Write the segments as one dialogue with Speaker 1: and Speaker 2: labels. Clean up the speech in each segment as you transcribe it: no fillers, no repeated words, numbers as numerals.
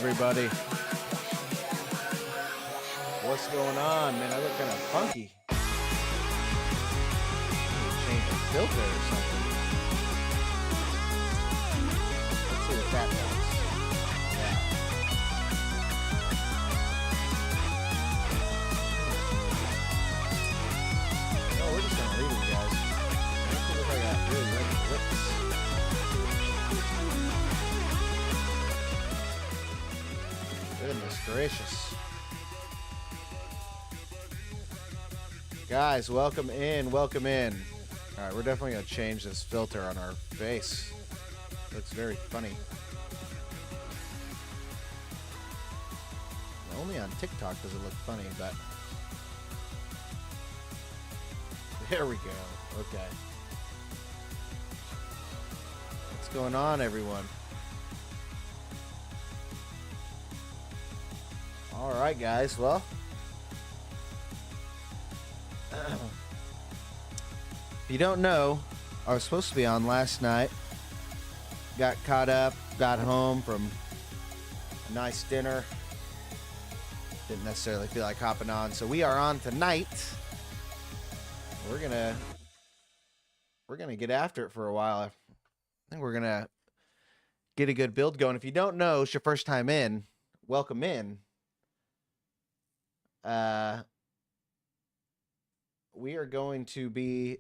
Speaker 1: everybody? What's going on, man? I look kind of funky. Change the filter or something. Let's see what that does. Yeah. Oh, we're just gonna leave it, guys. Actually, look like I got really red lips. Goodness gracious. Guys, welcome in, welcome in. All right, we're definitely gonna change this filter on our face. Looks very funny. Only on TikTok does it look funny, but there we go. Okay. What's going on, everyone? All right, guys. Well, if you don't know, I was supposed to be on last night. Got caught up, got home from a nice dinner. Didn't necessarily feel like hopping on, so we are on tonight. We're gonna get after it for a while. I think we're gonna get a good build going. If you don't know, it's your first time in, welcome in. We are going to be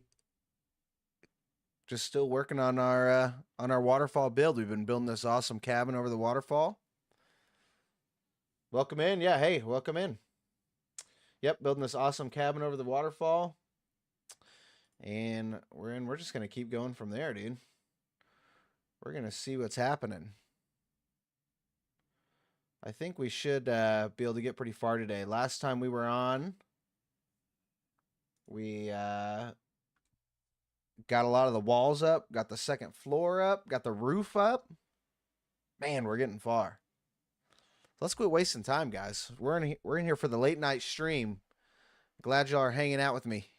Speaker 1: just still working on our waterfall build. We've been building this awesome cabin over the waterfall. Welcome in. Yeah, hey, welcome in. Yep, building this awesome cabin over the waterfall. And we're just gonna keep going from there, dude. We're gonna see what's happening. I think we should be able to get pretty far today. Last time we were on, we got a lot of the walls up, got the second floor up, got the roof up. Man, we're getting far. Let's quit wasting time, guys. We're in here for the late night stream. Glad y'all are hanging out with me.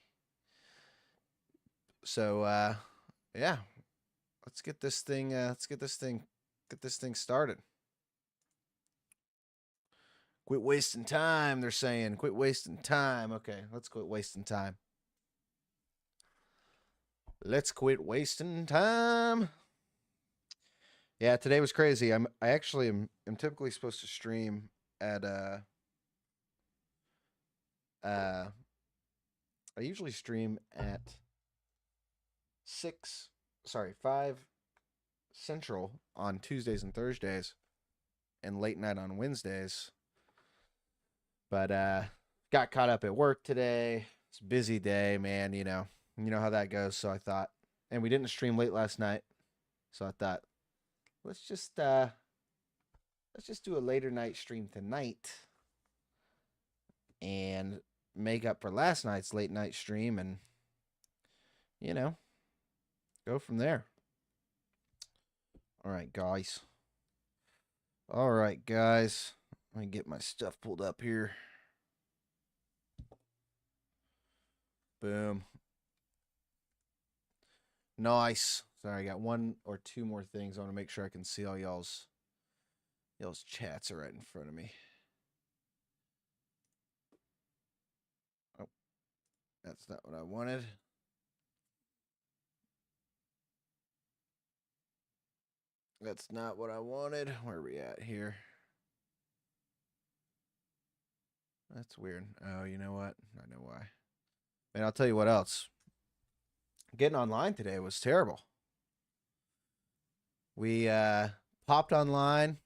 Speaker 1: So yeah, let's get this thing started. Quit wasting time, they're saying. Quit wasting time. Okay, let's quit wasting time. Let's quit wasting time. Yeah, today was crazy. I actually am typically supposed to stream at I usually stream at 5 Central on Tuesdays and Thursdays, and late night on Wednesdays. But got caught up at work today. It's a busy day, man. You know how that goes. So I thought, and we didn't stream late last night, so I thought, let's just do a later night stream tonight and make up for last night's late night stream, and go from there. All right, guys. Let me get my stuff pulled up here. Boom. Nice. Sorry, I got one or two more things. I want to make sure I can see all y'all's chats are right in front of me. Oh, that's not what I wanted. That's not what I wanted. Where are we at here? That's weird. Oh, you know what? I know why. And I'll tell you what else. Getting online today was terrible. We popped online,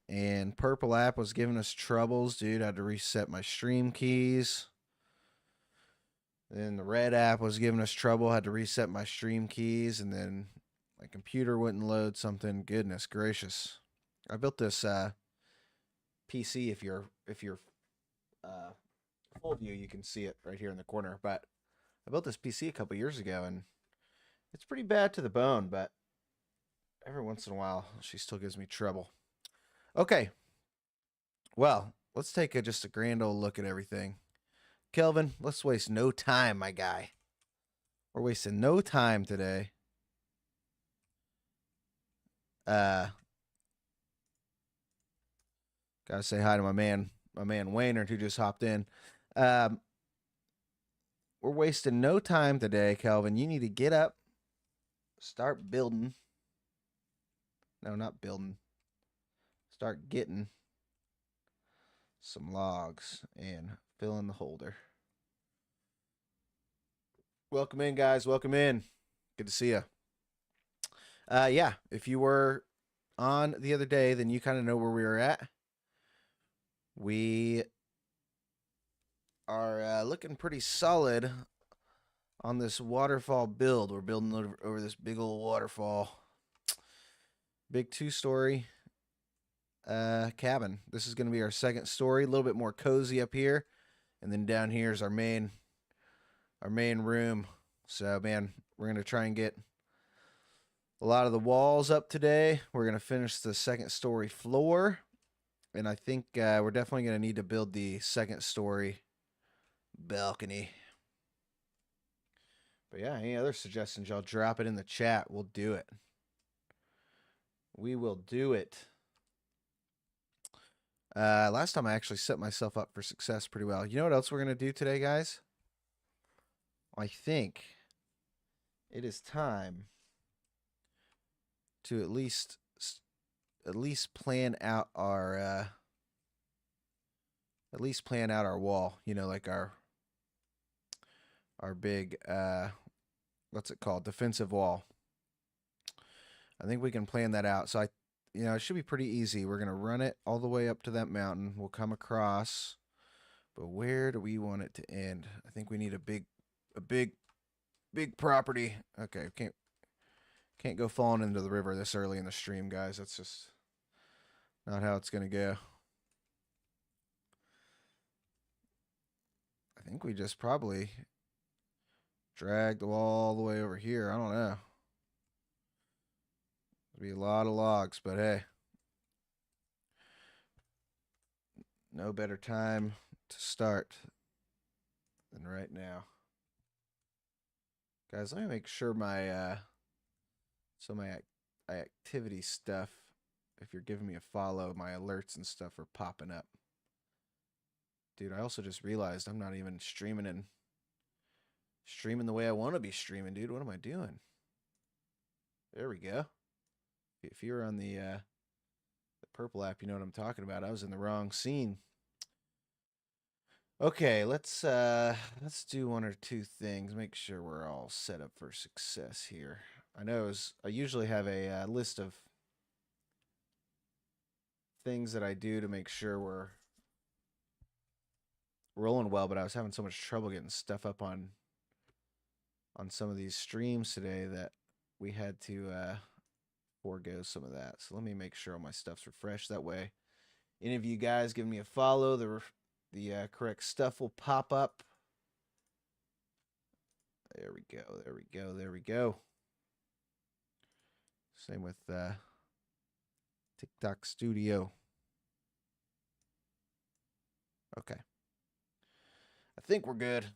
Speaker 1: and Purple app was giving us troubles, dude. I had to reset my stream keys. Then the Red app was giving us trouble. I had to reset my stream keys, and then my computer wouldn't load something. Goodness gracious. I built this PC. If you're full view, you can see it right here in the corner. But I built this PC a couple years ago, and it's pretty bad to the bone, but every once in a while, she still gives me trouble. Okay. Well, let's take just a grand old look at everything. Kelvin, let's waste no time, my guy. We're wasting no time today. Gotta say hi to my man Waynard, who just hopped in. Um, we're wasting no time today, Kelvin. You need to get up, start building. No, not building. Start getting some logs and fill in the holder. Welcome in, guys. Welcome in. Good to see you. Yeah, if you were on the other day, then you kind of know where we were at. We are looking pretty solid on this waterfall build. We're building over this big old waterfall. Big 2-story cabin. This is going to be our second story, a little bit more cozy up here. And then down here is our main room. So, man, we're going to try and get a lot of the walls up today. We're going to finish the second story floor. And I think we're definitely going to need to build the second story balcony. But yeah, any other suggestions, y'all drop it in the chat. We'll do it. We will do it. Last time I actually set myself up for success pretty well. You know what else we're going to do today, guys? I think it is time to at least plan out our wall, you know, like our big what's it called, defensive wall. I think we can plan that out. So it should be pretty easy. We're going to run it all the way up to that mountain. We'll come across, but where do we want it to end? I think we need a big property. Okay, can't go falling into the river this early in the stream, guys. That's just not how it's going to go. I think we just probably drag the wall all the way over here. I don't know. There'll be a lot of logs, but hey. No better time to start than right now. Guys, let me make sure my my activity stuff, if you're giving me a follow, my alerts and stuff are popping up. Dude, I also just realized I'm not even streaming the way I want to be streaming, dude. What am I doing? There we go. If you're on the purple app, you know what I'm talking about. I was in the wrong scene. Okay, let's do one or two things. Make sure we're all set up for success here. I usually have a list of things that I do to make sure we're rolling well, but I was having so much trouble getting stuff up on some of these streams today that we had to forego some of that. So let me make sure all my stuff's refreshed. That way, any of you guys give me a follow, the correct stuff will pop up. There we go. There we go. There we go. Same with TikTok Studio. Okay. I think we're good.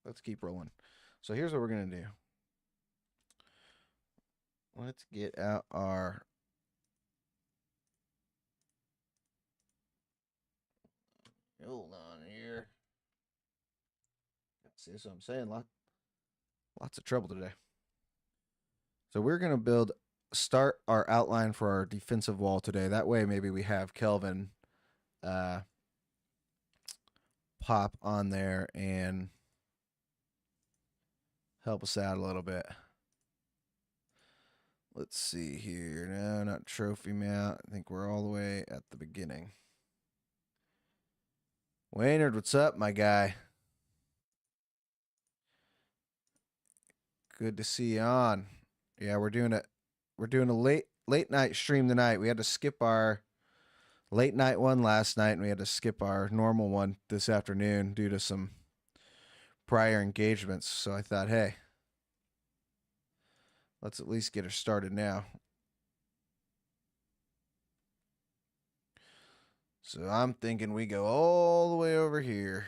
Speaker 1: Let's keep rolling. So here's what we're going to do. Let's get out our hold on here. See what I'm saying? Lots of trouble today. So we're going to start our outline for our defensive wall today. That way maybe we have Kelvin pop on there and help us out a little bit. Let's see here. No, not trophy mount. I think we're all the way at the beginning. Waynard, what's up, my guy? Good to see you on. Yeah, we're doing a late night stream tonight. We had to skip our late night one last night, and we had to skip our normal one this afternoon due to some prior engagements. So I thought, hey, let's at least get her started now. So I'm thinking we go all the way over here,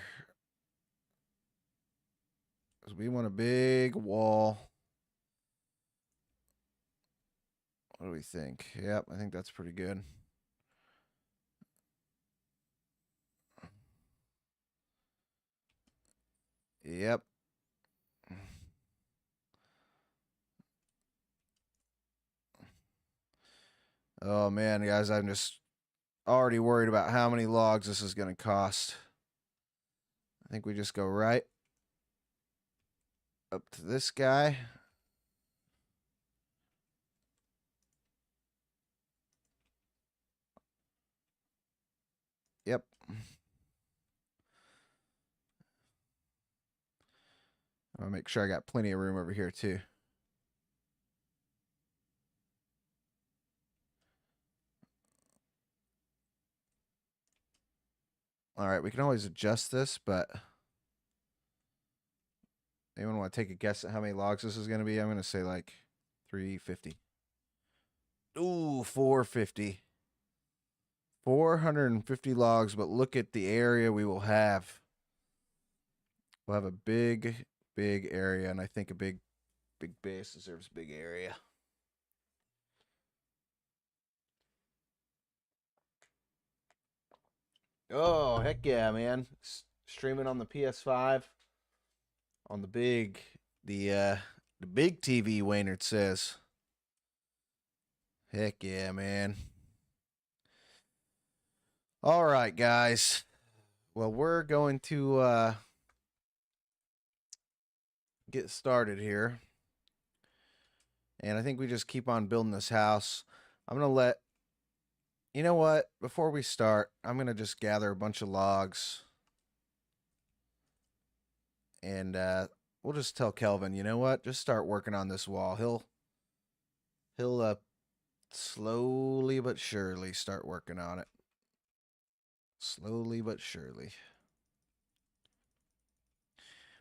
Speaker 1: because we want a big wall. What do we think? Yep, I think that's pretty good. Yep. Oh man, guys, I'm just already worried about how many logs this is going to cost. I think we just go right up to this guy. Yep. I'll make sure I got plenty of room over here too. All right, we can always adjust this, but anyone want to take a guess at how many logs this is going to be? I'm going to say like 350. Ooh, 450. 450 logs, but look at the area we will have. We'll have a big, big area, and I think a big base deserves a big area. Oh, heck yeah, man. Streaming on the PS5 on the big TV, Waynard says. Heck yeah, man. All right, guys. Well, we're going to get started here. And I think we just keep on building this house. I'm going to let... You know what? Before we start, I'm going to just gather a bunch of logs. And we'll just tell Kelvin, you know what? Just start working on this wall. He'll slowly but surely start working on it. Slowly but surely.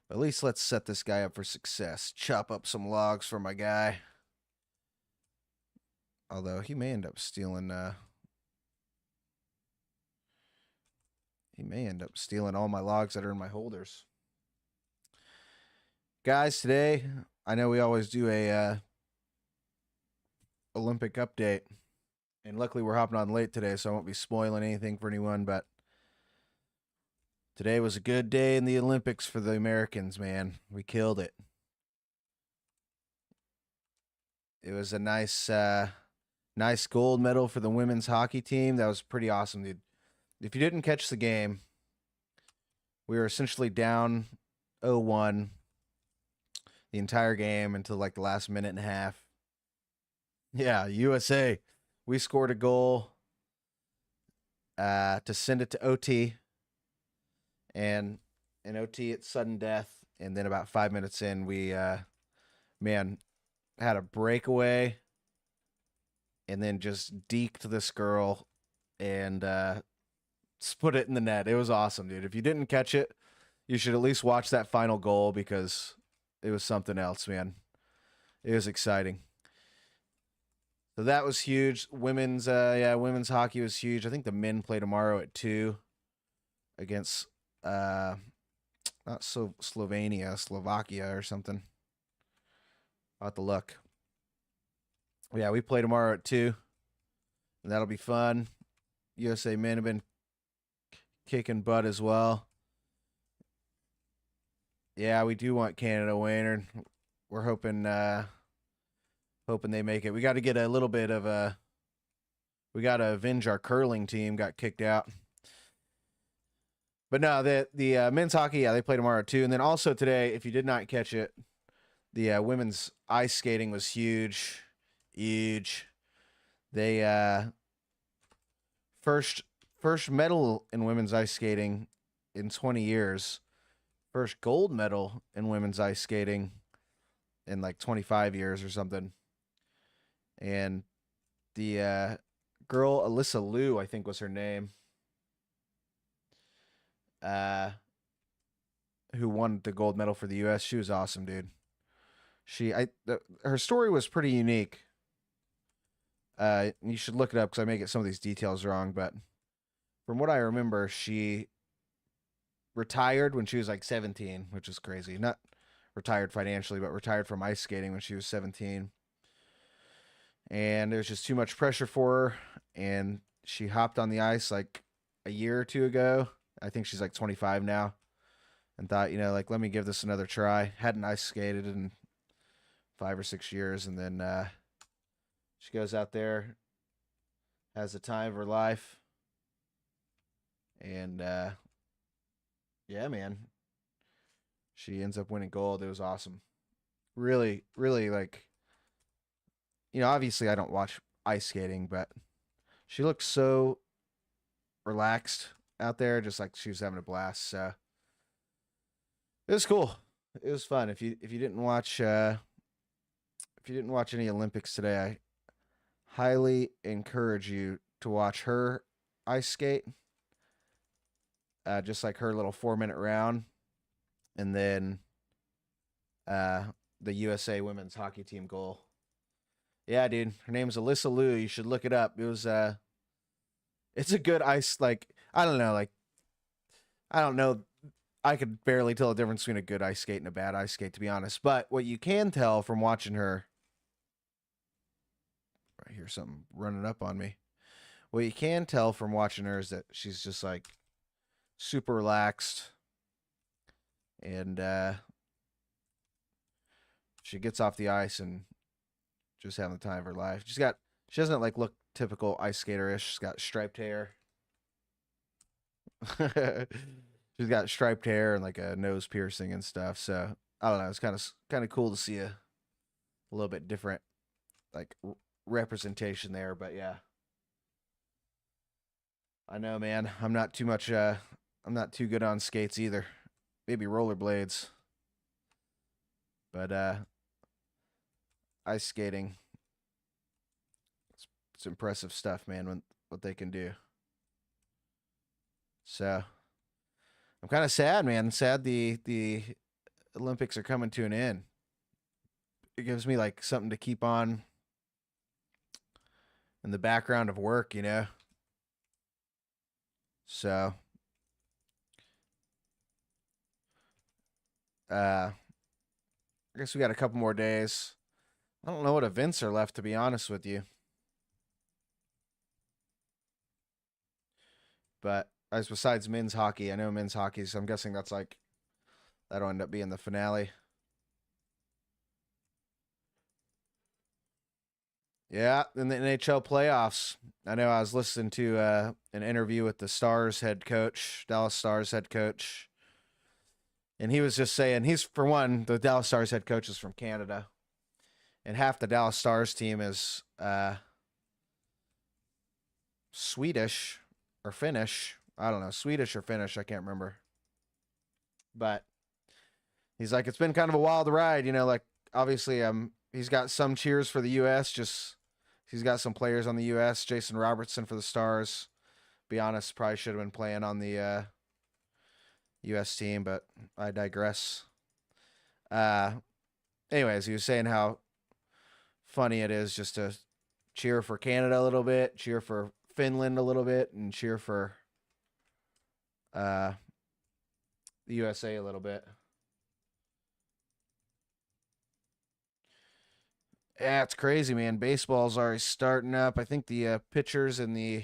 Speaker 1: But at least let's set this guy up for success. Chop up some logs for my guy. Although he may end up stealing all my logs that are in my holders. Guys, today, I know we always do a Olympic update. And luckily we're hopping on late today, so I won't be spoiling anything for anyone, but today was a good day in the Olympics for the Americans, man. We killed it. It was a nice nice gold medal for the women's hockey team. That was pretty awesome, dude. If you didn't catch the game, we were essentially down 0-1 the entire game until like the last minute and a half. Yeah, USA. We scored a goal to send it to OT. And in OT, it's sudden death. And then about 5 minutes in, we, had a breakaway and then just deked this girl and put it in the net. It was awesome, dude. If you didn't catch it, you should at least watch that final goal because it was something else, man. It was exciting. So that was huge. Women's hockey was huge. I think the men play tomorrow at 2 against not Slovakia or something. I'll have to look. Yeah, we play tomorrow at 2. And that'll be fun. USA men have been kicking butt as well. Yeah, we do want Canada winning. We're hoping they make it. We got to get a little bit of we got to avenge our curling team got kicked out. But no, the men's hockey, yeah, they play tomorrow too. And then also today, if you did not catch it, the women's ice skating was huge. Huge. They first medal in women's ice skating in 20 years. First gold medal in women's ice skating in like 25 years or something. And the girl, Alyssa Liu, I think was her name, who won the gold medal for the U.S. She was awesome, dude. Her story was pretty unique. You should look it up because I may get some of these details wrong, but from what I remember, she retired when she was like 17, which is crazy. Not retired financially, but retired from ice skating when she was 17. And there was just too much pressure for her, and she hopped on the ice like a year or two ago. I think she's like 25 now. and thought, like, let me give this another try. Hadn't ice skated in 5 or 6 years, and then she goes out there, has the time of her life, and yeah, man, she ends up winning gold. It was awesome. Really, really, like, obviously I don't watch ice skating, but she looked so relaxed out there, just like she was having a blast. So it was cool. It was fun. If you didn't watch any Olympics today, I highly encourage you to watch her ice skate. Just like her little 4 minute round, and then the USA women's hockey team goal. Yeah, dude, her name's Alyssa Liu. You should look it up. It was it's a good ice. Like, I don't know, I could barely tell the difference between a good ice skate and a bad ice skate, to be honest. But what you can tell from watching her, I hear something running up on me. What you can tell from watching her is that she's just like super relaxed, and she gets off the ice and just having the time of her life. She doesn't like look typical ice skater-ish. She's got striped hair. She's got striped hair and like a nose piercing and stuff. So I don't know. It's kind of cool to see a little bit different like representation there. But yeah, I know, man. I'm not too much. I'm not too good on skates either. Maybe rollerblades. But ice skating, it's impressive stuff, man. What they can do. So I'm kind of sad, man. Sad the Olympics are coming to an end. It gives me like something to keep on in the background of work, So I guess we got a couple more days. I don't know what events are left, to be honest with you. But as besides men's hockey, I know men's hockey, so I'm guessing that'll end up being the finale. Yeah, in the NHL playoffs. I know I was listening to an interview with the Stars head coach, Dallas Stars head coach, and he was just saying the Dallas Stars head coach is from Canada, and half the Dallas Stars team is Swedish or Finnish. I don't know, Swedish or Finnish, I can't remember. But he's like, it's been kind of a wild ride, like obviously he's got some cheers for the US, just he's got some players on the US, Jason Robertson for the Stars. Be honest, probably should have been playing on the US team, but I digress. Anyways, he was saying how funny it is just to cheer for Canada a little bit, cheer for Finland a little bit, and cheer for the USA a little bit. Yeah, it's crazy, man. Baseball's already starting up. I think the pitchers and the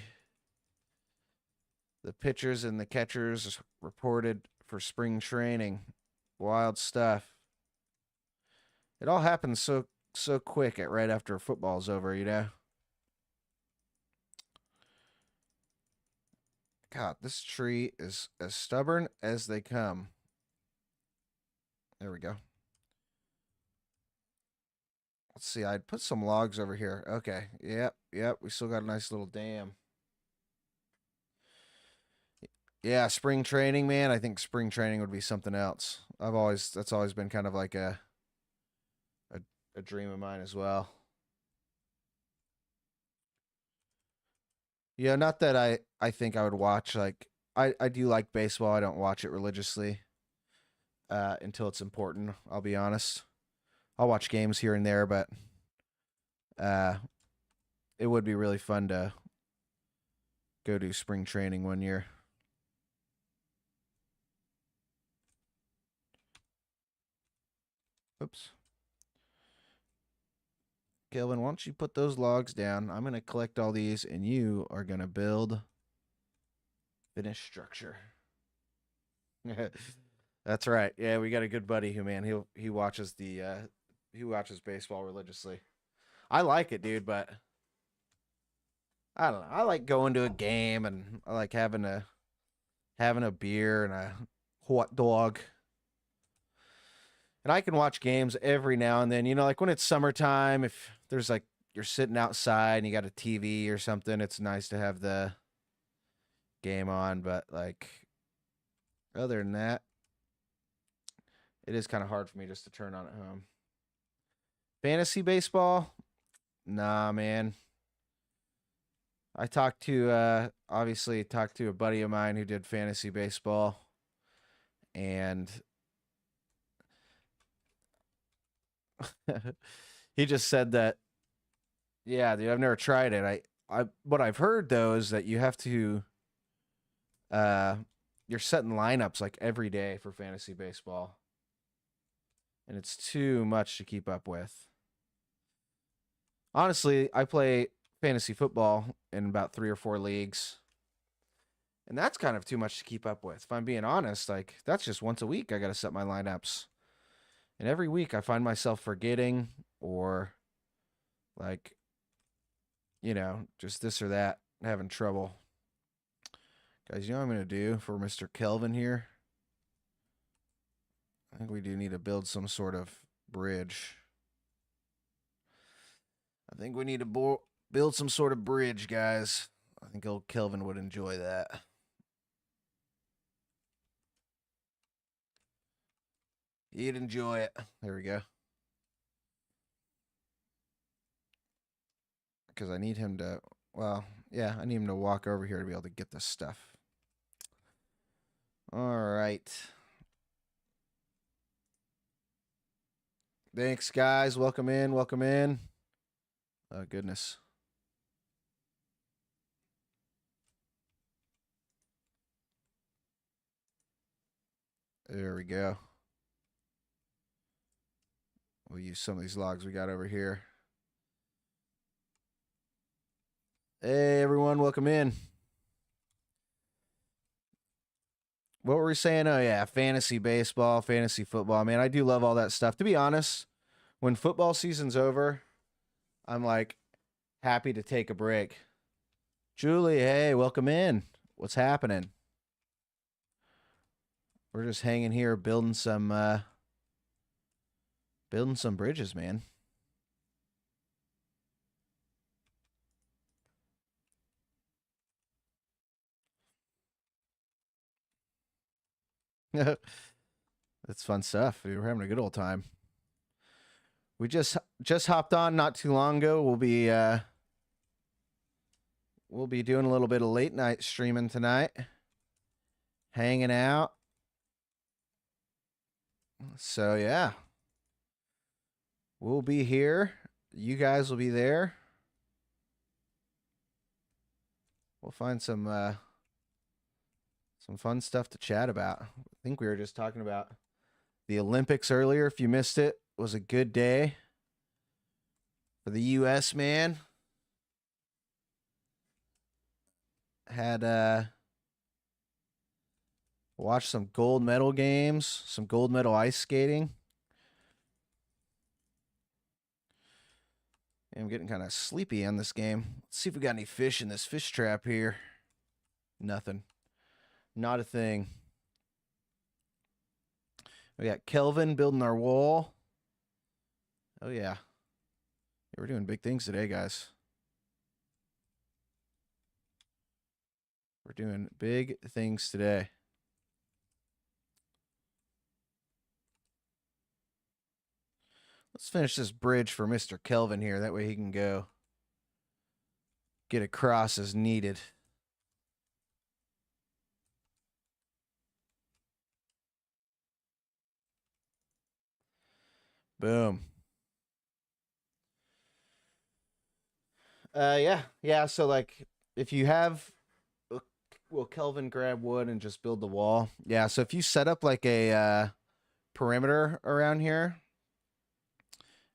Speaker 1: catchers reported for spring training. Wild stuff. It all happens so quick right after football's over. God, this tree is as stubborn as they come. There we go. Let's see, I'd put some logs over here. Okay, yep, we still got a nice little dam. Yeah, spring training, man. I think spring training would be something else. That's always been kind of like a dream of mine as well. Yeah, not that I think I would watch like I do like baseball. I don't watch it religiously until it's important, I'll be honest. I'll watch games here and there, but uh it would be really fun to go do spring training one year. Oops. Kelvin, why don't you put those logs down? I'm going to collect all these, and you are going to build finished structure. That's right. Yeah, we got a good buddy who, man, he watches he watches baseball religiously. I like it, dude, but I don't know. I like going to a game and I like having a beer and a hot dog. And I can watch games every now and then. You know, like when it's summertime, if there's like you're sitting outside and you got a TV or something, it's nice to have the game on. But like other than that, it is kind of hard for me just to turn on at home. Fantasy baseball? Nah, man. I talked to obviously talked to a buddy of mine who did fantasy baseball, and he just said that, yeah, dude, I've never tried it. I what I've heard though is that you have to uh you're setting lineups like every day for fantasy baseball, and it's too much to keep up with. Honestly, I play fantasy football in about 3 or 4 leagues, and that's kind of too much to keep up with. If I'm being honest, like that's just once a week I got to set my lineups. And every week I find myself forgetting or like, just this or that, having trouble. Guys, you know what I'm going to do for Mr. Kelvin here? I think we do need to build some sort of bridge. I think we need to build some sort of bridge, guys. I think old Kelvin would enjoy that. He'd enjoy it. There we go. Because I need him to, well, yeah, I need him to walk over here to be able to get this stuff. All right. Thanks, guys. Welcome in. Welcome in. Oh, goodness. There we go. We'll use some of these logs we got over here. Hey, everyone. Welcome in. What were we saying? Oh, yeah. Fantasy baseball, fantasy football. Man, I do love all that stuff. To be honest, when football season's over, I'm like happy to take a break. Julie, hey, welcome in. What's happening? We're just hanging here building some bridges, man. That's fun stuff. We were having a good old time. We just hopped on not too long ago. We'll be doing a little bit of late night streaming tonight. Hanging out. So yeah. We'll be here. You guys will be there. We'll find some fun stuff to chat about. I think we were just talking about the Olympics earlier. If you missed it, it was a good day for the US, man. Had watched some gold medal games, some gold medal ice skating. I'm getting kind of sleepy on this game. Let's see if we got any fish in this fish trap here. Nothing. Not a thing. We got Kelvin building our wall. Oh, yeah. We're doing big things today, guys. We're doing big things today. Let's finish this bridge for Mr. Kelvin here. That way he can go get across as needed. Boom. Yeah. So like, if you have, will Kelvin grab wood and just build the wall? Yeah. So if you set up like a perimeter around here,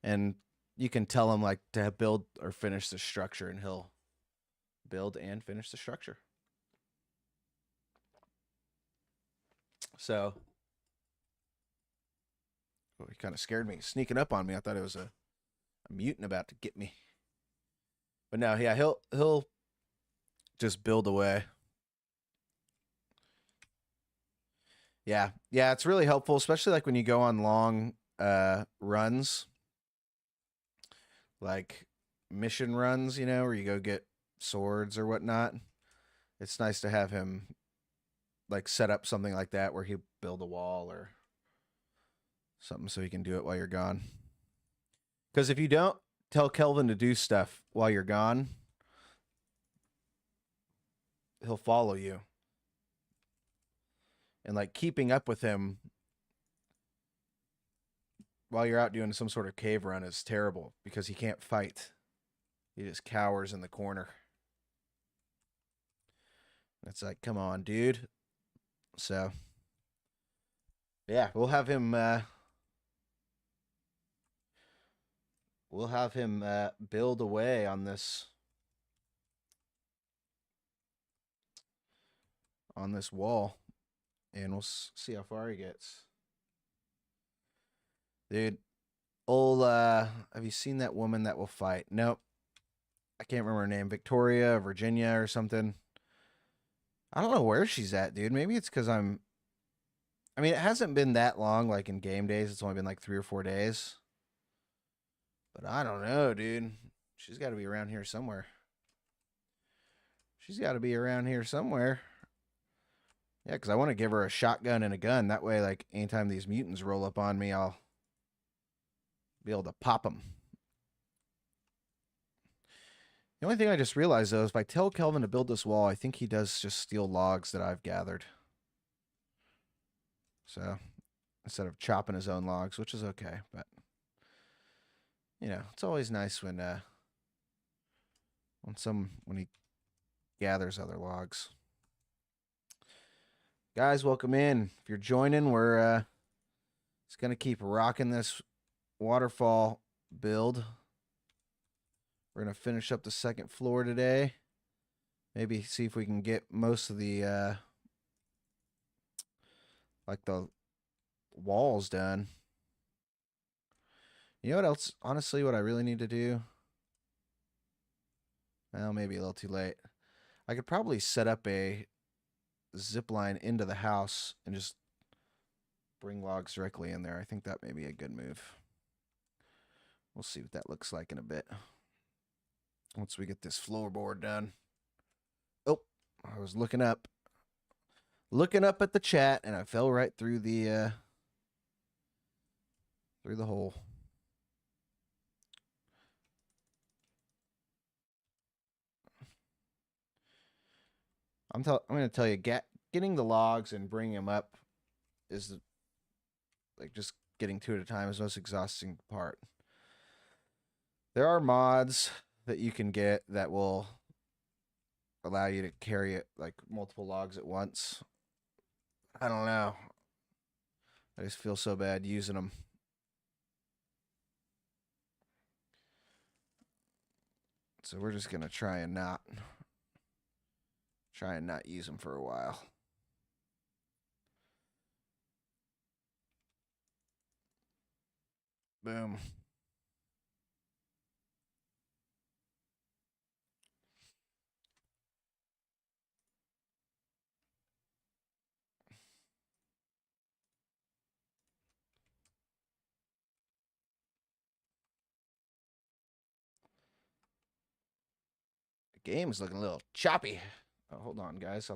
Speaker 1: and you can tell him like to build or finish the structure, and he'll build and finish the structure. So Oh, he kind of scared me, sneaking up on me. I thought it was a mutant about to get me. But no, yeah, he'll just build away. Yeah, yeah, it's really helpful, especially like when you go on long runs, like mission runs, you know, where you go get swords or whatnot. It's nice to have him like set up something like that where he build a wall or something so he can do it while you're gone. Because if you don't tell Kelvin to do stuff while you're gone, he'll follow you. And like keeping up with him while you're out doing some sort of cave run is terrible because he can't fight. He just cowers in the corner. It's like, come on, dude. So, yeah, we'll have him build away on this wall, and we'll see how far he gets. Dude, old have you seen that woman that will fight? Nope. I can't remember her name. Victoria, Virginia, or something. I don't know where she's at, dude. Maybe it's because I mean, it hasn't been that long, like in game days. It's only been like 3 or 4 days. But I don't know, dude. She's got to be around here somewhere. She's got to be around here somewhere. Yeah, because I want to give her a shotgun and a gun. That way, like, anytime these mutants roll up on me, I'll be able to pop them. The only thing I just realized, though, is if I tell Kelvin to build this wall, I think he does just steal logs that I've gathered. So, instead of chopping his own logs, which is okay. But, you know, it's always nice when he gathers other logs. Guys, welcome in. If you're joining, we're just going to keep rocking this waterfall build. We're going to finish up the second floor today. Maybe see if we can get most of the like the walls done. You know what else? Honestly, what I really need to do? Well, maybe a little too late. I could probably set up a zip line into the house and just bring logs directly in there. I think that may be a good move. We'll see what that looks like in a bit. Once we get this floorboard done. Oh, I was looking up at the chat, and I fell right through the hole. I'm going to tell you, getting the logs and bringing them up is like just getting two at a time is the most exhausting part. There are mods that you can get that will allow you to carry it like multiple logs at once. I don't know. I just feel so bad using them. So we're just going to try and not use them for a while. Boom. The game is looking a little choppy. Oh, hold on, guys. I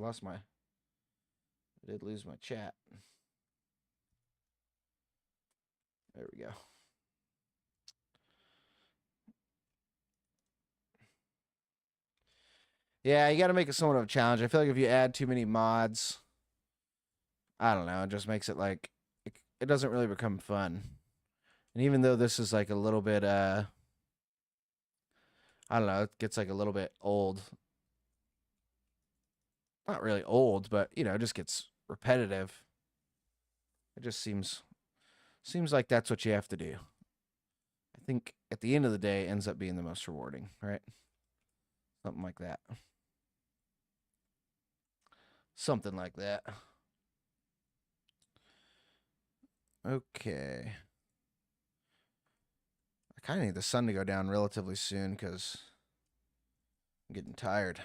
Speaker 1: did lose my chat. There we go. Yeah, you got to make it somewhat of a challenge. I feel like if you add too many mods, I don't know, it just makes it like it doesn't really become fun. And even though this is like a little bit I don't know, it gets like a little bit old. Not really old, but you know, it just gets repetitive. It just seems like that's what you have to do. I think at the end of the day, it ends up being the most rewarding, right? Something like that. Something like that. Okay. kind of need the sun to go down relatively soon because I'm getting tired.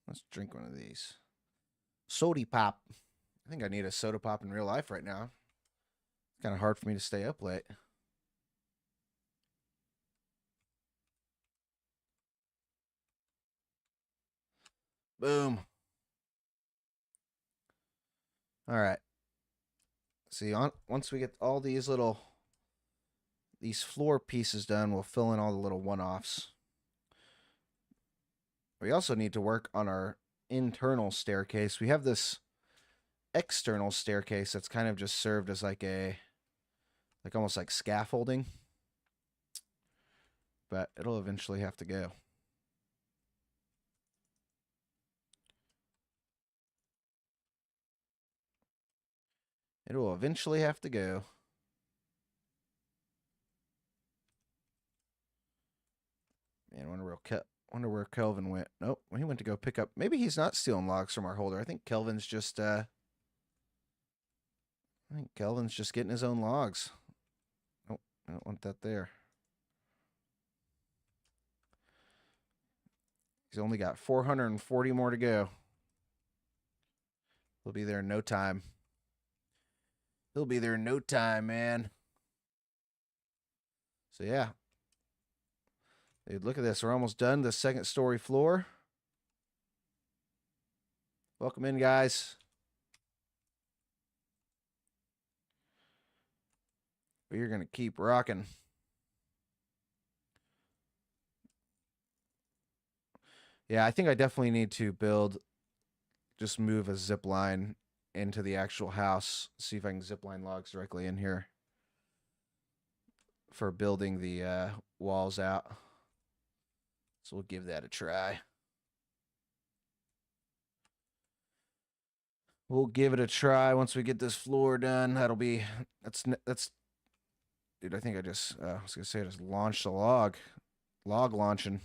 Speaker 1: Let's drink one of these. Soda pop. I think I need a soda pop in real life right now. It's kind of hard for me to stay up late. Boom. All right. See, once we get all these floor pieces done, we'll fill in all the little one-offs. We also need to work on our internal staircase. We have this external staircase that's kind of just served as like almost like scaffolding. But it'll eventually have to go. It will eventually have to go. Man, wonder where Kelvin went. Nope, he went to go pick up. Maybe he's not stealing logs from our holder. I think Kelvin's just getting his own logs. Nope, I don't want that there. He's only got 440 more to go. He'll be there in no time. He'll be there in no time, man. So yeah. Dude, look at this. We're almost done the second story floor. Welcome in, guys. We're going to keep rocking. Yeah, I think I definitely need to move a zip line into the actual house. See if I can zip line logs directly in here for building the walls out. So we'll give that a try. We'll give it a try once we get this floor done. That's dude, I think I just was gonna say I just launched a log launching.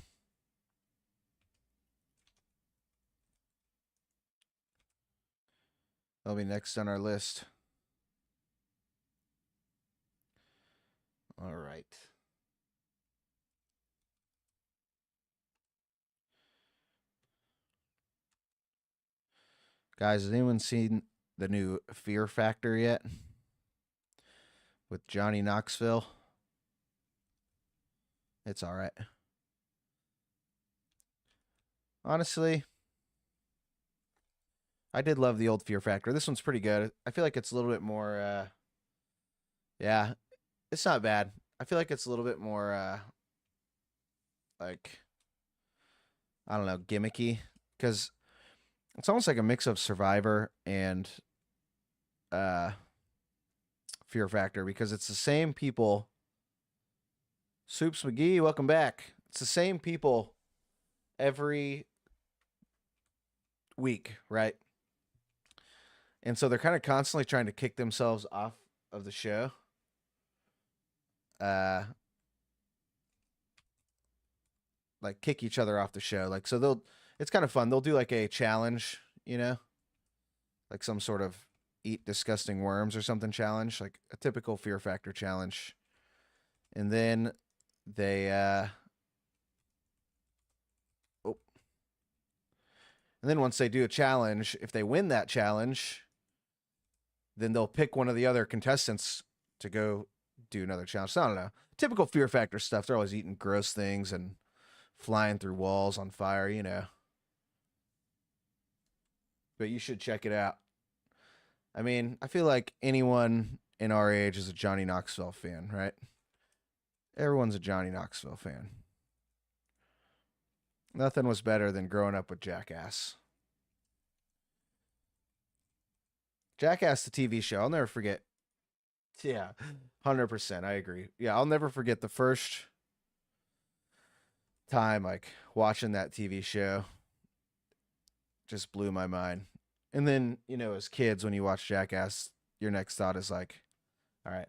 Speaker 1: That'll be next on our list. All right. Guys, has anyone seen the new Fear Factor yet? With Johnny Knoxville? It's all right. Honestly, I did love the old Fear Factor. This one's pretty good. I feel like it's a little bit more, yeah, it's not bad. I feel like it's a little bit more, like, I don't know, gimmicky. Because it's almost like a mix of Survivor and Fear Factor. Because it's the same people. Soups McGee, welcome back. It's the same people every week, right? And so they're kind of constantly trying to kick themselves off of the show. Like kick each other off the show. Like, so it's kind of fun. They'll do like a challenge, you know, like some sort of eat disgusting worms or something challenge, like a typical Fear Factor challenge. And then they, and then once they do a challenge, if they win that challenge, then they'll pick one of the other contestants to go do another challenge. So I don't know. Typical Fear Factor stuff. They're always eating gross things and flying through walls on fire, you know. But you should check it out. I mean, I feel like anyone in our age is a Johnny Knoxville fan, right? Everyone's a Johnny Knoxville fan. Nothing was better than growing up with Jackass. Jackass, the TV show. I'll never forget. Yeah, 100%. I agree. Yeah, I'll never forget the first time like watching that TV show. Just blew my mind. And then, you know, as kids, when you watch Jackass, your next thought is like, all right,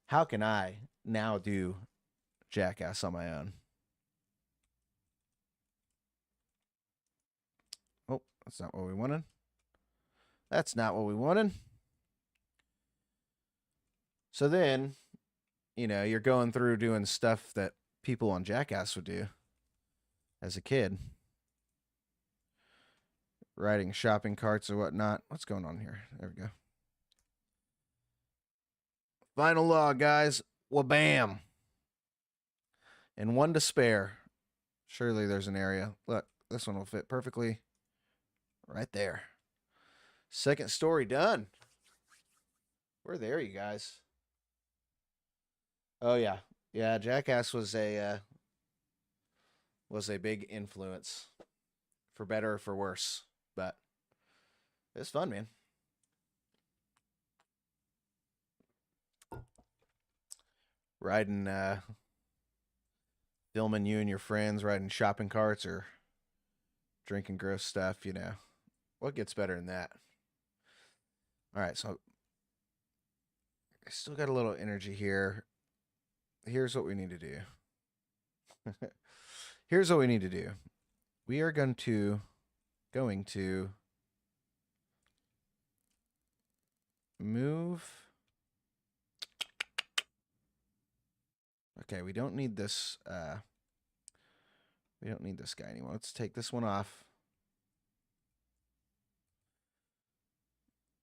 Speaker 1: how can I now do Jackass on my own? Oh, that's not what we wanted. That's not what we wanted. So then you know, you're going through doing stuff that people on Jackass would do as a kid, riding shopping carts or whatnot. What's going on here? There we go. Final log, guys. Wabam. And one to spare. Surely there's an area. Look, this one will fit perfectly right there. Second story done. We're there, you guys. Oh yeah, yeah. Jackass was a big influence, for better or for worse. But it's fun, man. Riding, filming you and your friends riding shopping carts or drinking gross stuff. You know, what gets better than that? All right, so I still got a little energy here. Here's what we need to do. Here's what we need to do. We are going to move. Okay, we don't need this. We don't need this guy anymore. Let's take this one off.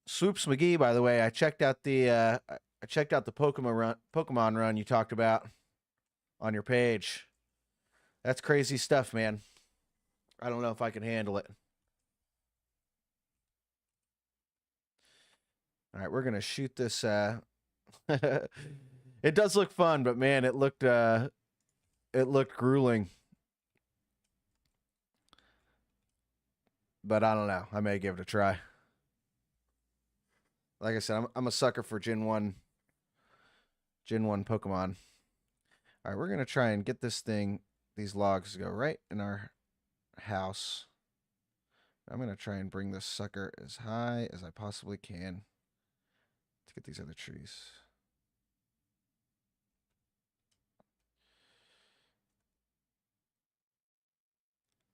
Speaker 1: Swoops McGee, by the way, I checked out the Pokemon run you talked about on your page. That's crazy stuff, man. I don't know if I can handle it. All right, we're gonna shoot this. It does look fun, but man, it looked grueling. But I don't know. I may give it a try. Like I said, I'm a sucker for Gen 1 Pokemon. All right, we're going to try and get these logs to go right in our house. I'm going to try and bring this sucker as high as I possibly can to get these other trees.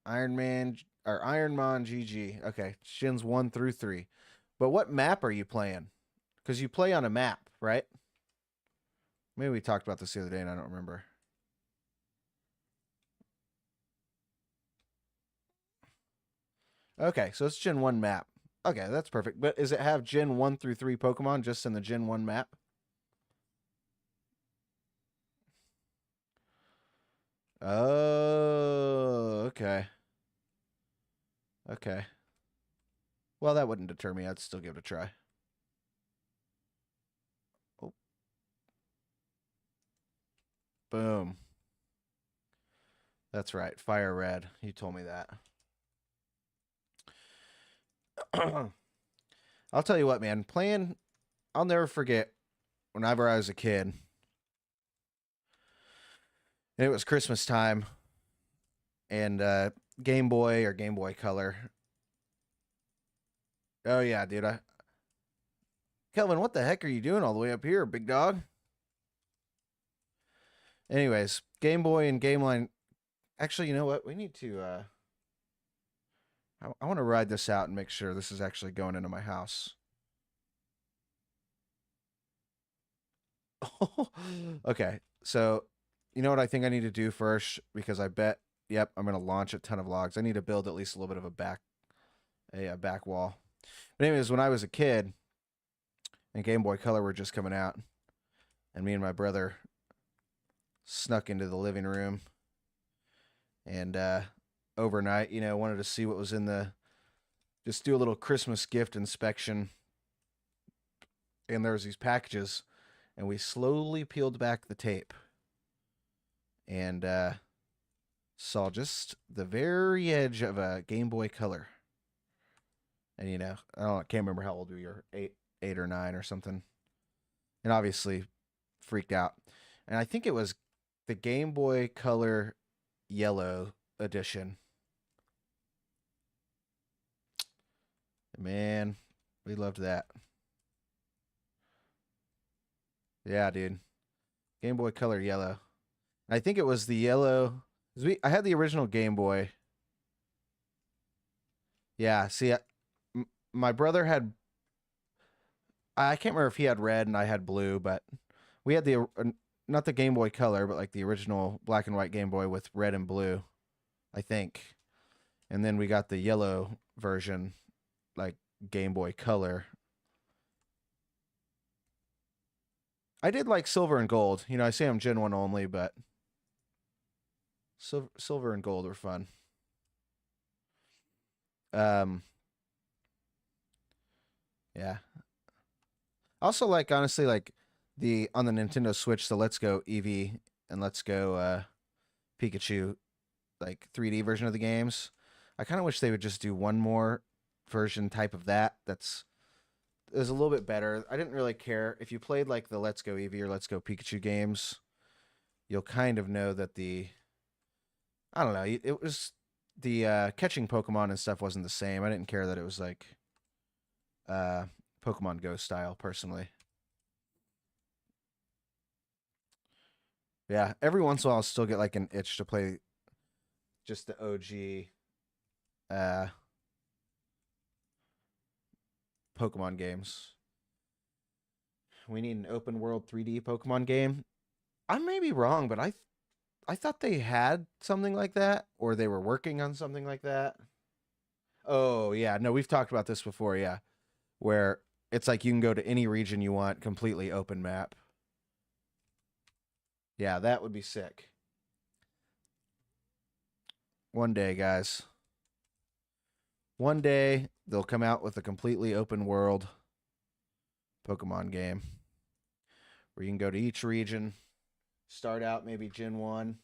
Speaker 1: Ironmon GG. Okay, Gens 1 through 3. But what map are you playing? Because you play on a map, right? Maybe we talked about this the other day and I don't remember. Okay, so it's Gen 1 map. Okay, that's perfect. But does it have Gen 1 through 3 Pokemon just in the Gen 1 map? Oh, okay. Okay. Well, that wouldn't deter me. I'd still give it a try. Oh. Boom. That's right. Fire red. You told me that. I'll tell you what, man. I'll never forget whenever I was a kid. And it was Christmas time. And Game Boy or Game Boy Color. Oh, yeah, dude. Kelvin, what the heck are you doing all the way up here, big dog? Anyways, Game Boy and Game Line. Actually, you know what? We need to... I want to ride this out and make sure this is actually going into my house. Okay, so you know what I think I need to do first? Because I bet, yep, I'm going to launch a ton of logs. I need to build at least a little bit of a back wall. But anyways, when I was a kid and Game Boy Color were just coming out, and me and my brother snuck into the living room and overnight, you know, wanted to see what was in just do a little Christmas gift inspection. And there was these packages, and we slowly peeled back the tape and saw just the very edge of a Game Boy Color. And you know, I can't remember how old we were, 8 or 9 or something. And obviously freaked out. And I think it was the Game Boy Color Yellow edition. Man, we loved that. Yeah, dude. Game Boy Color Yellow. I think it was the yellow. I had the original Game Boy. Yeah, see, my brother had... I can't remember if he had red and I had blue, but we had not the Game Boy Color, but like the original black and white Game Boy with red and blue, I think. And then we got the yellow version, like Game Boy Color. I did like silver and gold. You know, I say I'm Gen 1 only, but silver and gold were fun. Um, yeah. Also, like honestly, like the on the Nintendo Switch, the Let's Go Eevee and Let's Go Pikachu, like 3D version of the games. I kind of wish they would just do one more version type of that. That's is a little bit better. I didn't really care if you played like the Let's Go Eevee or Let's Go Pikachu games. You'll kind of know that the I don't know. It was the catching Pokemon and stuff wasn't the same. I didn't care that it was like uh, Pokemon Go style personally. Yeah, every once in a while I'll still get like an itch to play just the OG uh, Pokemon games. We need an open world 3D Pokemon game. I may be wrong, but I thought they had something like that, or they were working on something like that. Oh yeah, no, we've talked about this before. Yeah, where it's like you can go to any region you want, completely open map. Yeah, that would be sick. One day, guys. One day they'll come out with a completely open world Pokemon game where you can go to each region, start out maybe Gen 1.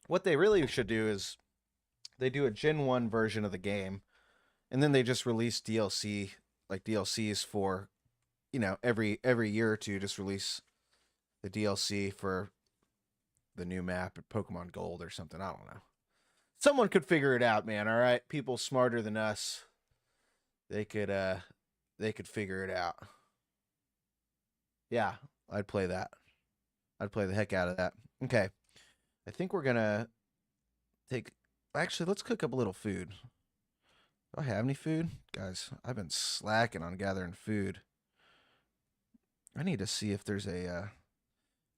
Speaker 1: What they really should do is they do a Gen 1 version of the game and then they just release DLC, like DLCs for, you know, every year or two, just release the DLC for the new map at Pokemon Gold or something. I don't know. Someone could figure it out, man. All right, people smarter than us, they could figure it out. Yeah, I'd play that. I'd play the heck out of that. Okay, I think we're gonna take. Actually, let's cook up a little food. Do I have any food, guys? I've been slacking on gathering food. I need to see if there's a.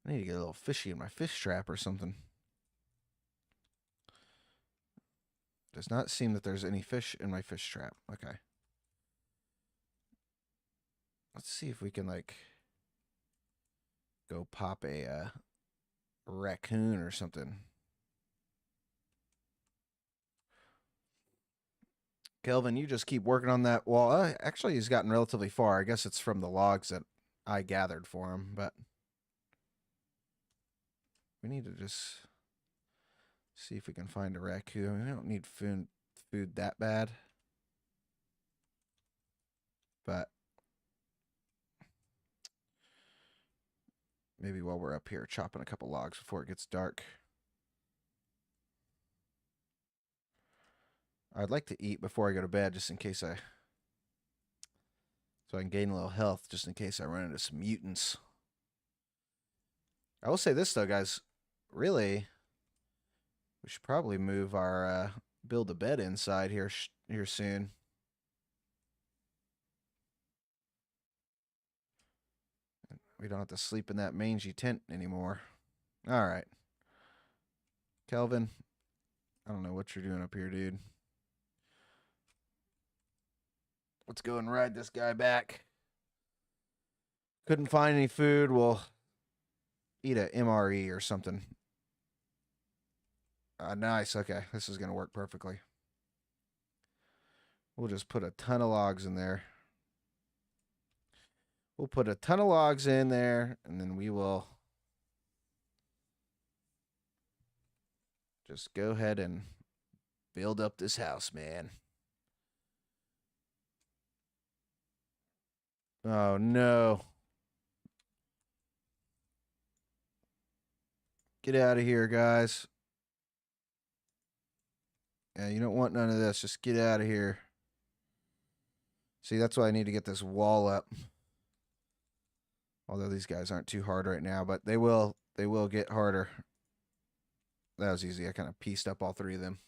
Speaker 1: I need to get a little fishy in my fish trap or something. Does not seem that there's any fish in my fish trap. Okay. Let's see if we can like go pop a raccoon or something. Kelvin, you just keep working on that wall. Actually, he's gotten relatively far. I guess it's from the logs that I gathered for him, but we need to just see if we can find a raccoon. We don't need food that bad, but maybe while we're up here chopping a couple logs before it gets dark. I'd like to eat before I go to bed just in case so I can gain a little health just in case I run into some mutants. I will say this though, guys, really, we should probably move our build a bed inside here soon. We don't have to sleep in that mangy tent anymore. All right. Kelvin, I don't know what you're doing up here, dude. Let's go and ride this guy back. Couldn't find any food. We'll eat a MRE or something. Nice. Okay. This is going to work perfectly. We'll just put a ton of logs in there. We'll put a ton of logs in there, and then we will just go ahead and build up this house, man. Oh, no. Get out of here, guys. Yeah, you don't want none of this. Just get out of here. See, that's why I need to get this wall up. Although these guys aren't too hard right now, but they will get harder. That was easy. I kind of pieced up all three of them.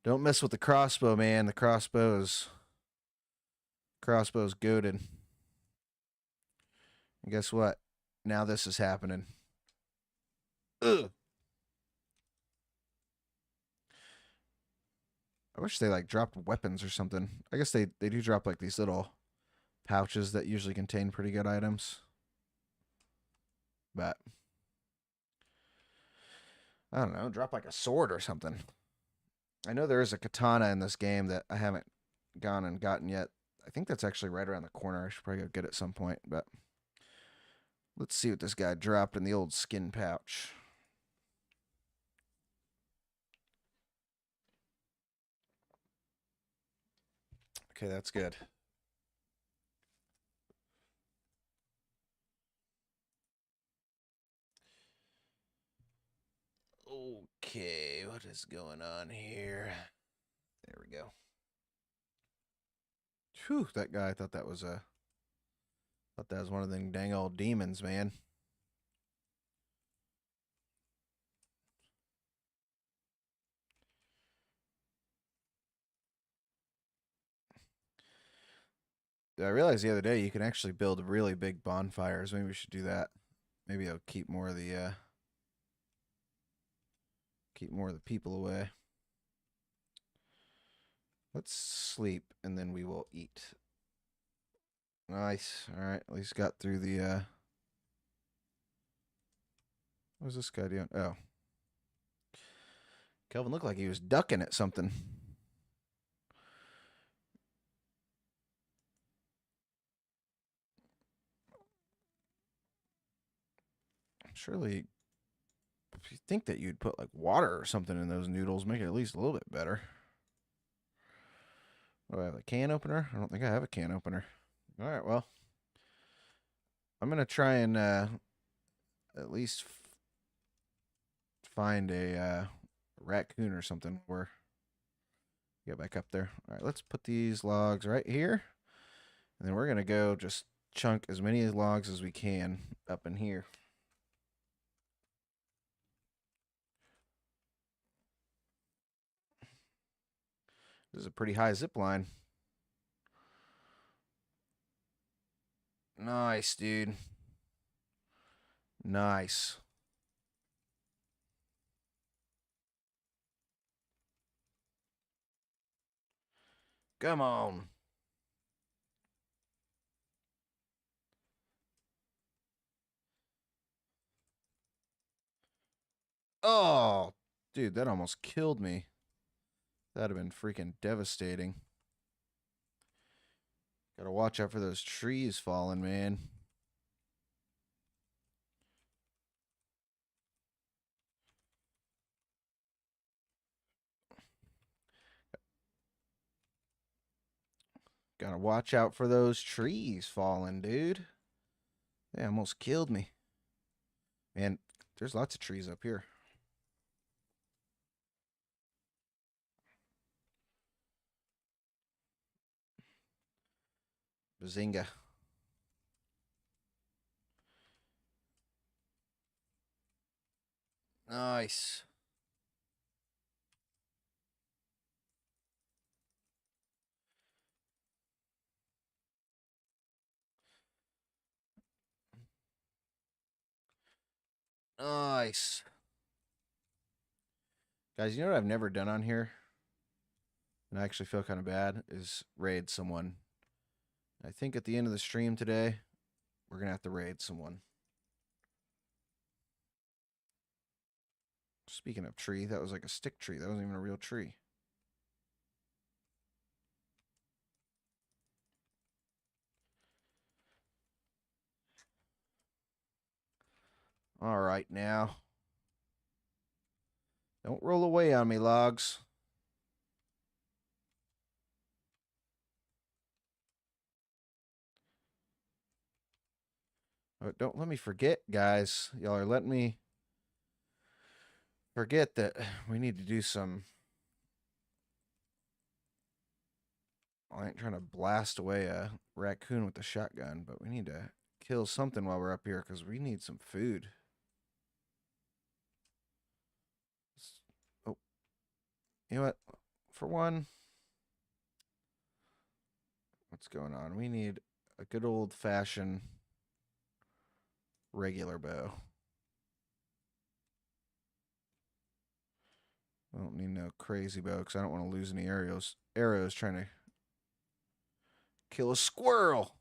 Speaker 1: Don't mess with the crossbow, man. The crossbow's goated. And guess what? Now this is happening. Ugh. I wish they like dropped weapons or something. I guess they do drop like these little pouches that usually contain pretty good items. But I don't know, drop like a sword or something. I know there is a katana in this game that I haven't gone and gotten yet. I think that's actually right around the corner. I should probably go get it at some point, but let's see what this guy dropped in the old skin pouch. Okay, that's good. Okay, what is going on here? There we go. Whew, that guy, I thought that was one of them dang old demons, man. I realized the other day you can actually build really big bonfires. Maybe we should do that. Maybe I'll keep more of the people away. Let's sleep and then we will eat. Nice. All right. At least got through the what was this guy doing? Oh. Kelvin looked like he was ducking at something. Surely if you think that you'd put like water or something in those noodles, make it at least a little bit better. Do I have a can opener? I don't think I have a can opener. All right, well, I'm gonna try and at least find a raccoon or something where get back up there. All right, let's put these logs right here, and then we're gonna go just chunk as many logs as we can up in here. This is a pretty high zip line. Nice, dude. Nice. Come on. Oh, dude, that almost killed me. That'd have been freaking devastating. Gotta watch out for those trees falling, man. Gotta watch out for those trees falling, dude. They almost killed me. Man, there's lots of trees up here. Bazinga. Nice. Nice. Guys, you know what I've never done on here? And I actually feel kind of bad is raid someone. I think at the end of the stream today, we're going to have to raid someone. Speaking of tree, that was like a stick tree. That wasn't even a real tree. All right, now. Don't roll away on me, logs. Oh, don't let me forget, guys. Y'all are letting me forget that we need to do some. I ain't trying to blast away a raccoon with a shotgun, but we need to kill something while we're up here because we need some food. Oh, you know what? For one, what's going on? We need a good old fashioned regular bow. I don't need no crazy bow because I don't want to lose any arrows. Arrows trying to kill a squirrel.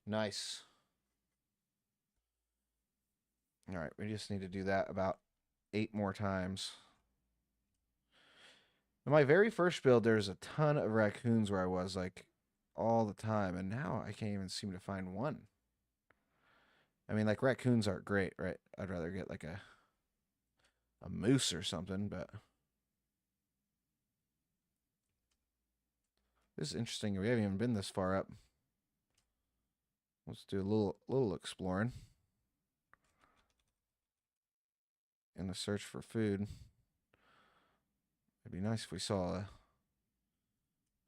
Speaker 1: Nice. All right, we just need to do that about 8 more times. In my very first build, there's a ton of raccoons where I was, like, all the time, and now I can't even seem to find one. I mean, like, raccoons aren't great, right? I'd rather get, like, a moose or something, but this is interesting. We haven't even been this far up. Let's do a little exploring in the search for food. It'd be nice if we saw a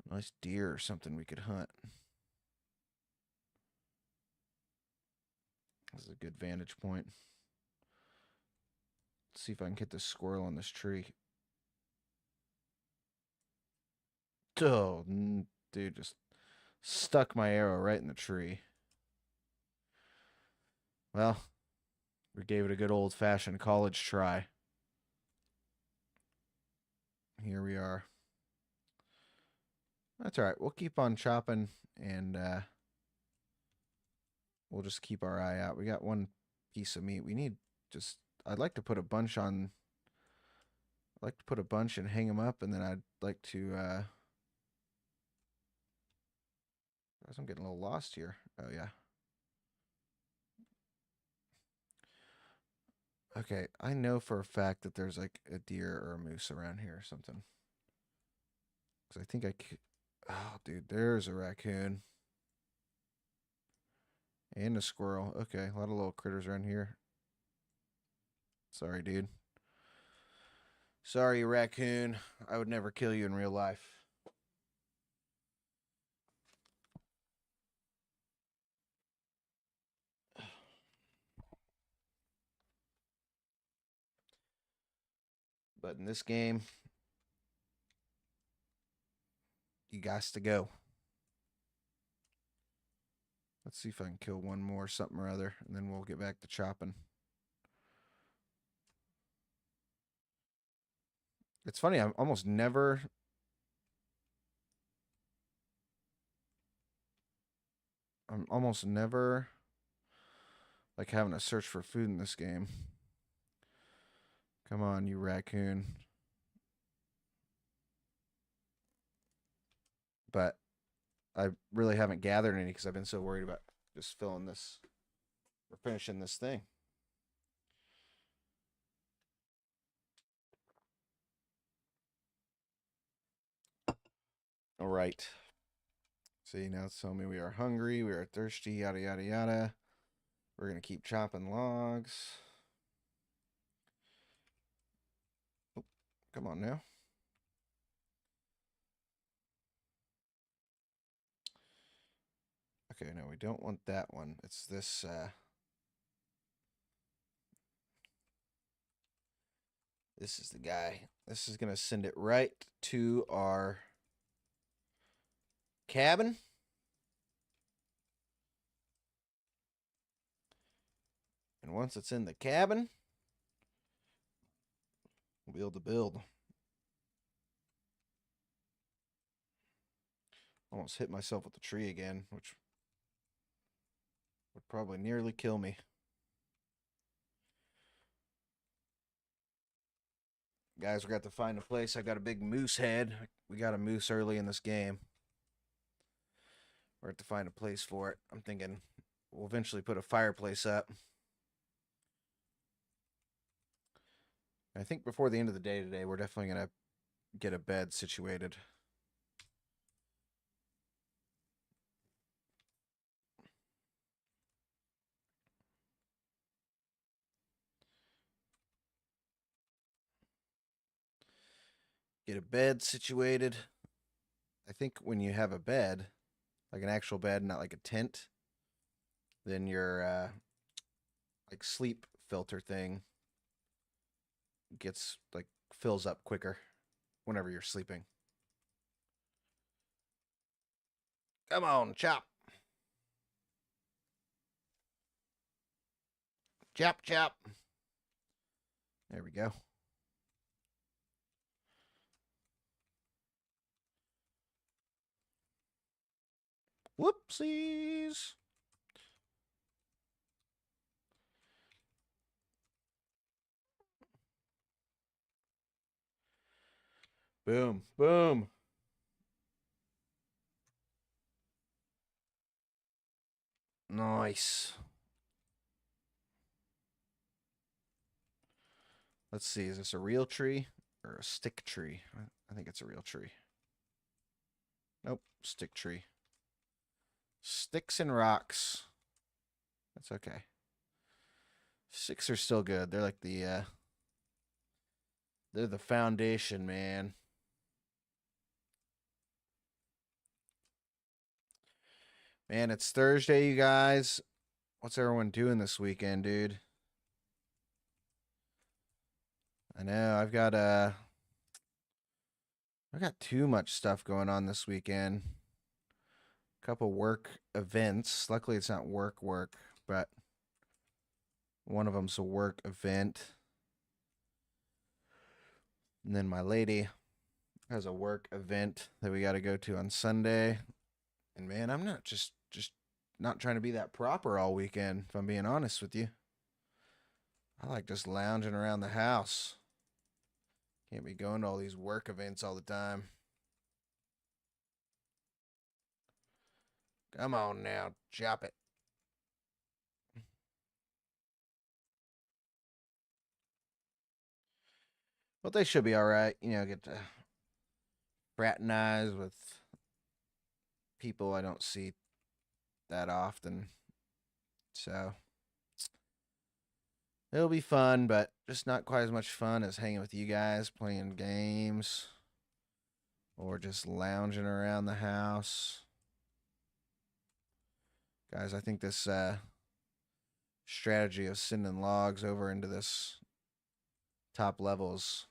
Speaker 1: nice deer or something we could hunt. This is a good vantage point. Let's see if I can hit this squirrel on this tree. Oh, dude, just stuck my arrow right in the tree. Well, we gave it a good old-fashioned college try. Here we are. That's all right. We'll keep on chopping, and we'll just keep our eye out. We got one piece of meat. We need just... I'd like to put a bunch on... I'd like to put a bunch and hang them up, and then I'd like to... I'm getting a little lost here. Oh, yeah. Okay, I know for a fact that there's like a deer or a moose around here or something. Because I think oh, dude, there's a raccoon. And a squirrel. Okay, a lot of little critters around here. Sorry, dude. Sorry, raccoon. I would never kill you in real life. But in this game, you got to go. Let's see if I can kill one more something or other, and then we'll get back to chopping. It's funny, I'm almost never... like having to search for food in this game. Come on, you raccoon. But I really haven't gathered any because I've been so worried about just filling this or finishing this thing. All right. See, now it's telling me we are hungry, we are thirsty, yada, yada, yada. We're going to keep chopping logs. Oh, come on now. Okay, no, we don't want that one. It's this, this is the guy. This is going to send it right to our cabin. And once it's in the cabin, we'll be able to build. Almost hit myself with the tree again, which would probably nearly kill me. Guys, we're going to have to find a place. I got a big moose head. We got a moose early in this game. We're going to have to find a place for it. I'm thinking we'll eventually put a fireplace up. I think before the end of the day today, we're definitely going to get a bed situated. Get a bed situated. I think when you have a bed, like an actual bed, not like a tent, then your like sleep filter thing gets like fills up quicker whenever you're sleeping. Come on, chop. Chop, chop. There we go. Whoopsies. Boom, boom. Nice. Let's see. Is this a real tree or a stick tree? I think it's a real tree. Nope. Stick tree. Sticks and rocks. That's okay. Sticks are still good. They're like they're the foundation, man. Man, it's Thursday, you guys. What's everyone doing this weekend, dude? I know I've got too much stuff going on this weekend. A couple work events. Luckily it's not work, but one of them's a work event. And then my lady has a work event that we got to go to on Sunday. And man, I'm not just not trying to be that proper all weekend, if I'm being honest with you. I like just lounging around the house. Can't be going to all these work events all the time. Come on now, chop it. But they should be all right. You know, get to fraternize with people I don't see that often. So it'll be fun, but just not quite as much fun as hanging with you guys, playing games, or just lounging around the house. Guys, I think this strategy of sending logs over into this top levels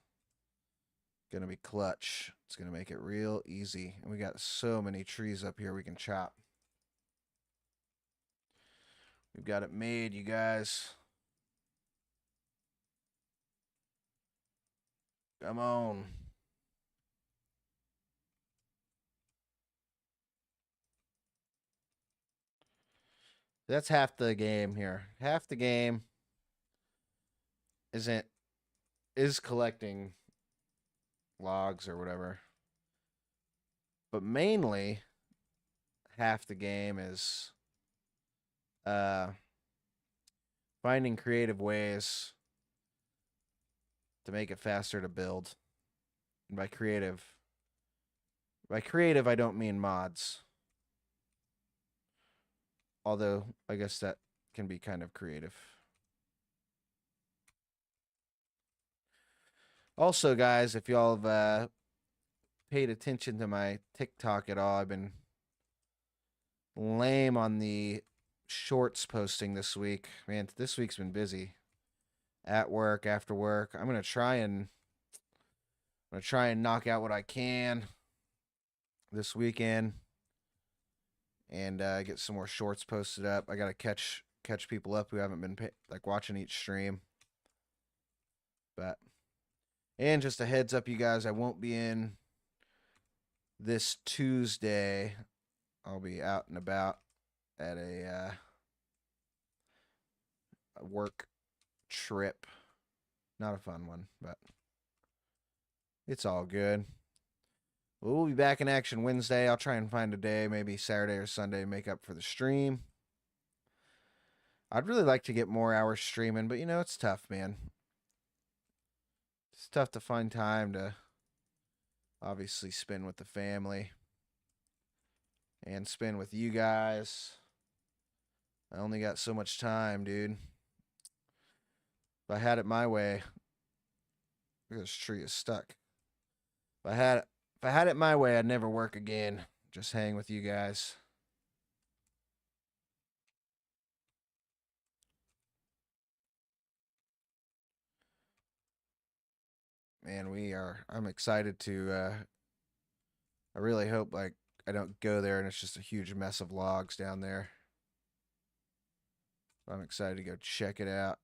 Speaker 1: gonna be clutch. It's gonna make it real easy. And we got so many trees up here we can chop. We've got it made, you guys. Come on. That's half the game here. Half the game is collecting logs or whatever. But mainly half the game is finding creative ways to make it faster to build. And by creative I don't mean mods. Although I guess that can be kind of creative. Also, guys, if y'all have paid attention to my TikTok at all, I've been lame on the shorts posting this week. Man, this week's been busy. At work, after work. I'm gonna try and knock out what I can this weekend and get some more shorts posted up. I gotta catch people up who haven't been like watching each stream. But and just a heads up, you guys, I won't be in this Tuesday. I'll be out and about at a work trip. Not a fun one, but it's all good. We'll be back in action Wednesday. I'll try and find a day, maybe Saturday or Sunday, make up for the stream. I'd really like to get more hours streaming, but you know, it's tough, man. It's tough to find time to obviously spend with the family and spend with you guys. I only got so much time, dude. If I had it my way, this tree is stuck. If I had it my way, I'd never work again. Just hang with you guys. Man, I'm excited to I really hope like I don't go there and it's just a huge mess of logs down there. I'm excited to go check it out.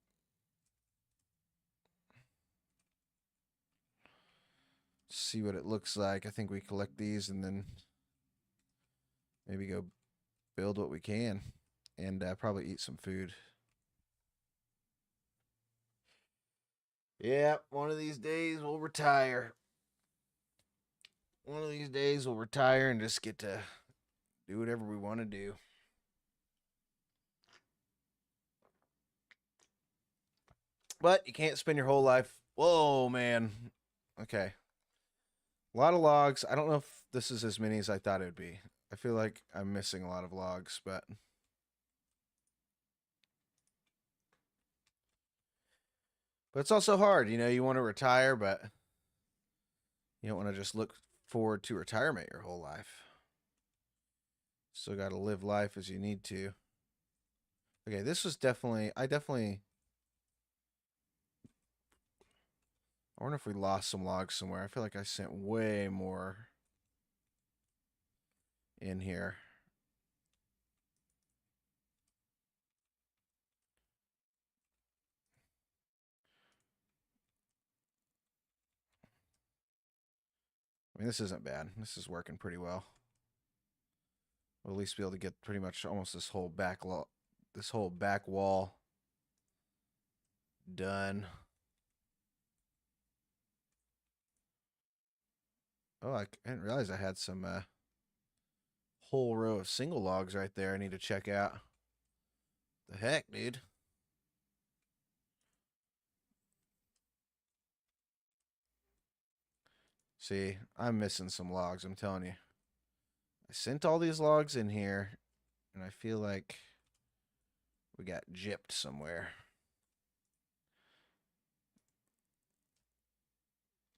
Speaker 1: see what it looks like. I think we collect these and then maybe go build what we can and probably eat some food. Yeah, one of these days we'll retire. One of these days we'll retire and just get to do whatever we want to do. But you can't spend your whole life. Whoa, man. Okay. A lot of logs. I don't know if this is as many as I thought it would be. I feel like I'm missing a lot of logs, but it's also hard. You know, you want to retire, but you don't want to just look forward to retirement your whole life. Still got to live life as you need to. Okay, this was definitely. I wonder if we lost some logs somewhere. I feel like I sent way more in here. I mean, this isn't bad. This is working pretty well. We'll at least be able to get pretty much almost this whole back wall done. Oh, I didn't realize I had some whole row of single logs right there I need to check out. The heck, dude? See, I'm missing some logs, I'm telling you. I sent all these logs in here, and I feel like we got gypped somewhere.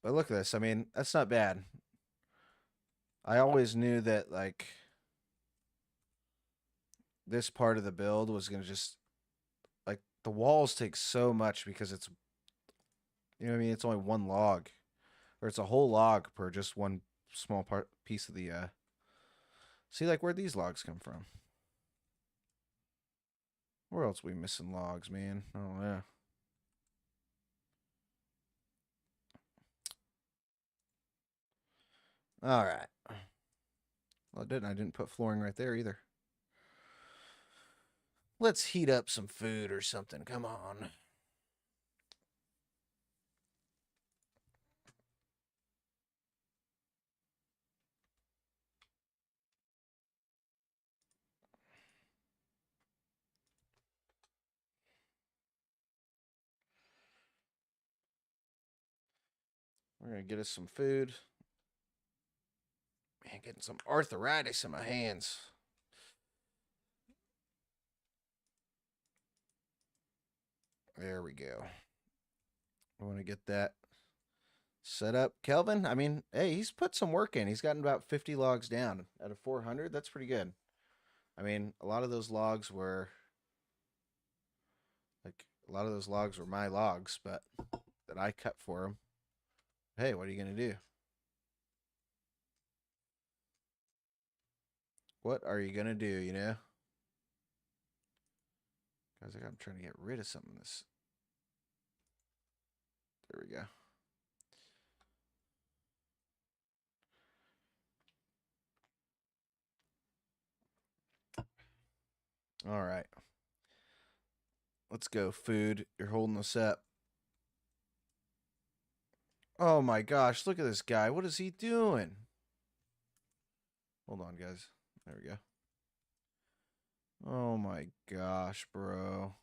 Speaker 1: But look at this. I mean, that's not bad. I always knew that, like, this part of the build was going to just, like, the walls take so much because it's, you know what I mean? It's only one log. Or it's a whole log per just one small piece of the, see, like, where'd these logs come from? Where else we missing logs, man? I don't know. All right. Well, I didn't put flooring right there either. Let's heat up some food or something. Come on. We're going to get us some food. Man, getting some arthritis in my hands. There we go. I want to get that set up. Kelvin, I mean, hey, he's put some work in. He's gotten about 50 logs down out of 400. That's pretty good. I mean, a lot of those logs were my logs, but that I cut for him. Hey, what are you going to do? What are you going to do, you know? Guys, I'm trying to get rid of some of this. There we go. All right. Let's go, food. You're holding us up. Oh my gosh, look at this guy. What is he doing? Hold on, guys. There we go. Oh my gosh, bro.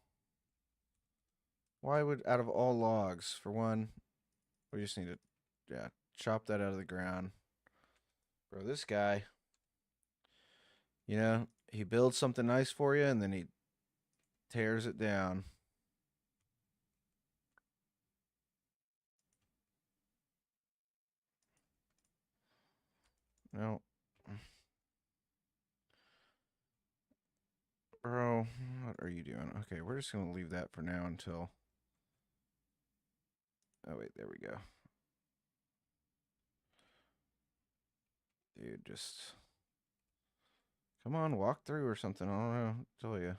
Speaker 1: Why would, out of all logs, for one, we just need to, yeah, chop that out of the ground. Bro, this guy, you know, he builds something nice for you and then he tears it down. No. Bro, what are you doing? Okay, we're just going to leave that for now until... Oh, wait, there we go. Dude, just... Come on, walk through or something. I don't know. Tell you.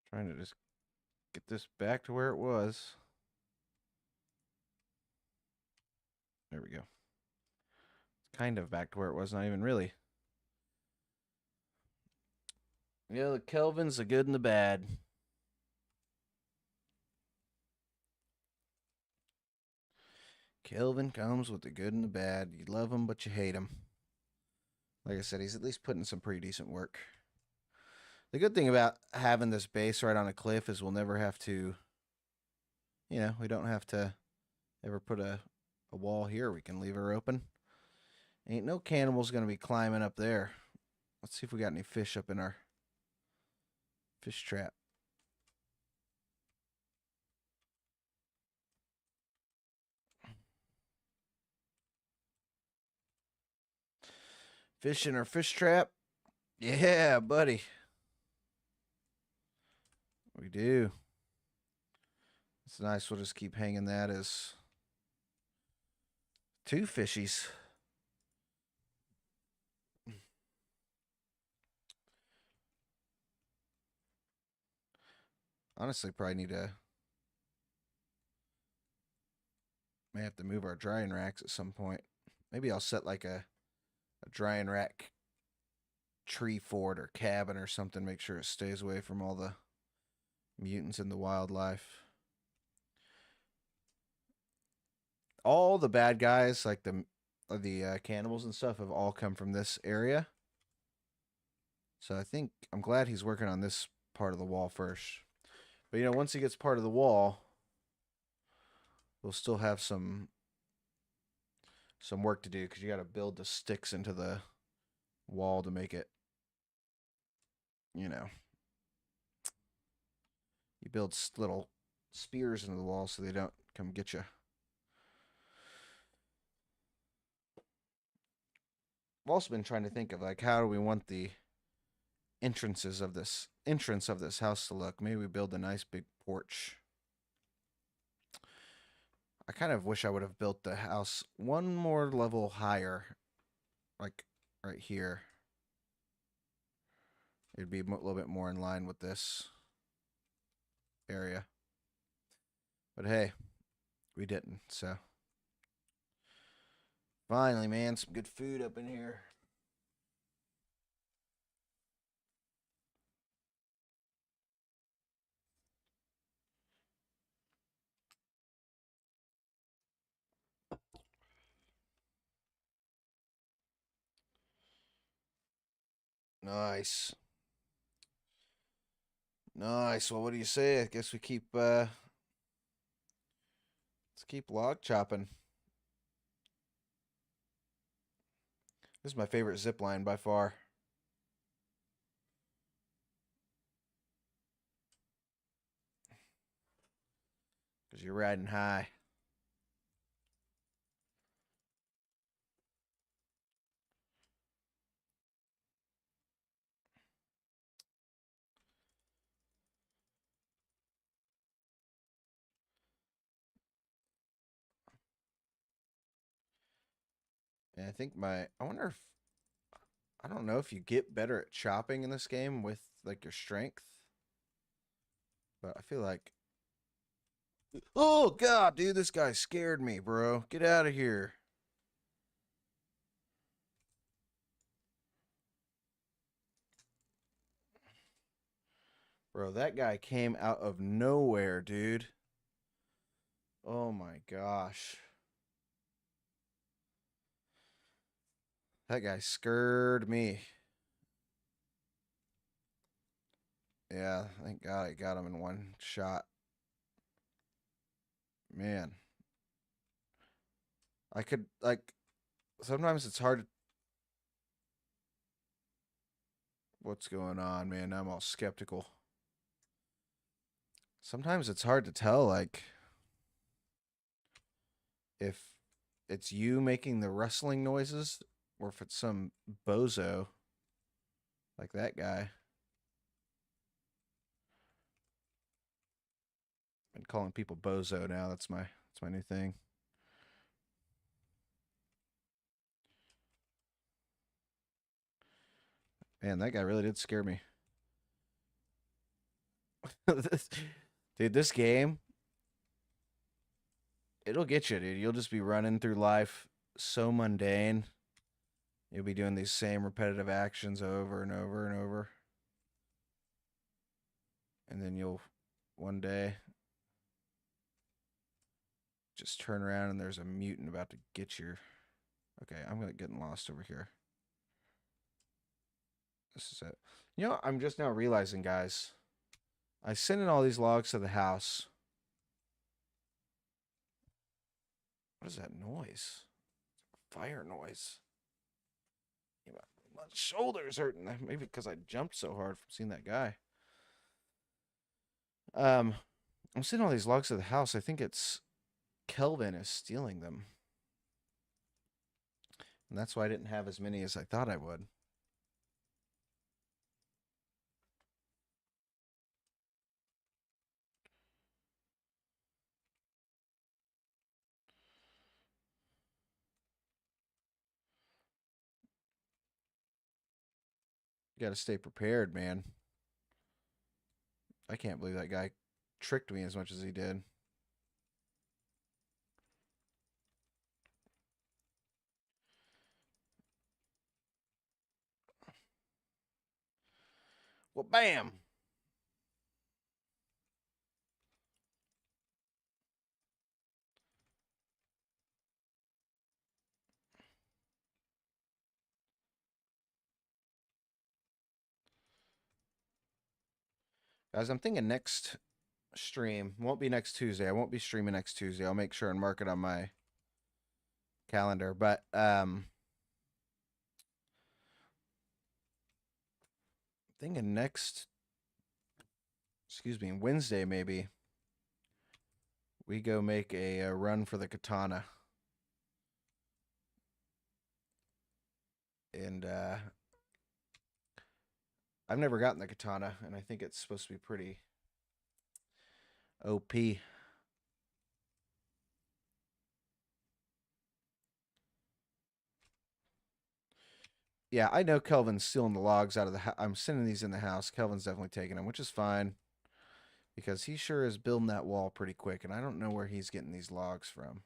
Speaker 1: Trying to just Get this back to where it was. There we go. It's kind of back to where it was, not even really. Yeah, the Kelvin's the good and the bad. Kelvin comes with the good and the bad. You love him, but you hate him. Like I said, he's at least putting some pretty decent work. The good thing about having this base right on a cliff is we'll never have to, we don't have to ever put a wall here. We can leave her open. Ain't no cannibals going to be climbing up there. Let's see if we got any fish up in our fish trap. Fish in our fish trap. Yeah, buddy. We do. It's nice. We'll just keep hanging that as 2 fishies. Honestly, probably may have to move our drying racks at some point. Maybe I'll set like a drying rack tree fort or cabin or something. Make sure it stays away from all the mutants in the wildlife. All the bad guys, like the cannibals and stuff, have all come from this area. So I think I'm glad he's working on this part of the wall first. But once he gets part of the wall, we'll still have some work to do because you got to build the sticks into the wall to make it. You build little spears into the wall so they don't come get you. I've also been trying to think of like how do we want the entrance of this house to look. Maybe we build a nice big porch. I kind of wish I would have built the house one more level higher, like right here. It'd be a little bit more in line with this area. But hey, we didn't, so. Finally, man, some good food up in here. Nice. Nice. Well, what do you say? I guess we keep let's keep log chopping. This is my favorite zip line by far. Because you're riding high. And I think I wonder if, I don't know if you get better at chopping in this game with like your strength. But I feel like, oh God, dude, this guy scared me, bro. Get out of here. Bro, that guy came out of nowhere, dude. Oh my gosh. That guy scared me. Yeah, thank God I got him in one shot. Man. I could, like, sometimes it's hard to. What's going on, man? I'm all skeptical. Sometimes it's hard to tell, like, if it's you making the rustling noises or if it's some bozo like that guy. Been calling people bozo now. That's my new thing. Man, that guy really did scare me. Dude, this game, it'll get you, dude. You'll just be running through life so mundane. You'll be doing these same repetitive actions over and over and over. And then you'll one day just turn around and there's a mutant about to get your. Okay, I'm getting lost over here. This is it. You know, I'm just now realizing, guys. I sent in all these logs to the house. What is that noise? Fire noise. My shoulder's hurting. Maybe because I jumped so hard from seeing that guy. I'm sending all these logs to the house. I think it's Kelvin is stealing them. And that's why I didn't have as many as I thought I would. You got to stay prepared, man. I can't believe that guy tricked me as much as he did. Well, bam. Guys, I'm thinking next stream won't be next Tuesday. I won't be streaming next Tuesday. I'll make sure and mark it on my calendar. But thinking next, excuse me, Wednesday maybe we go make a run for the katana. And I've never gotten the katana, and I think it's supposed to be pretty OP. Yeah, I know Kelvin's stealing the logs out of the house. I'm sending these in the house. Kelvin's definitely taking them, which is fine. Because he sure is building that wall pretty quick, and I don't know where he's getting these logs from.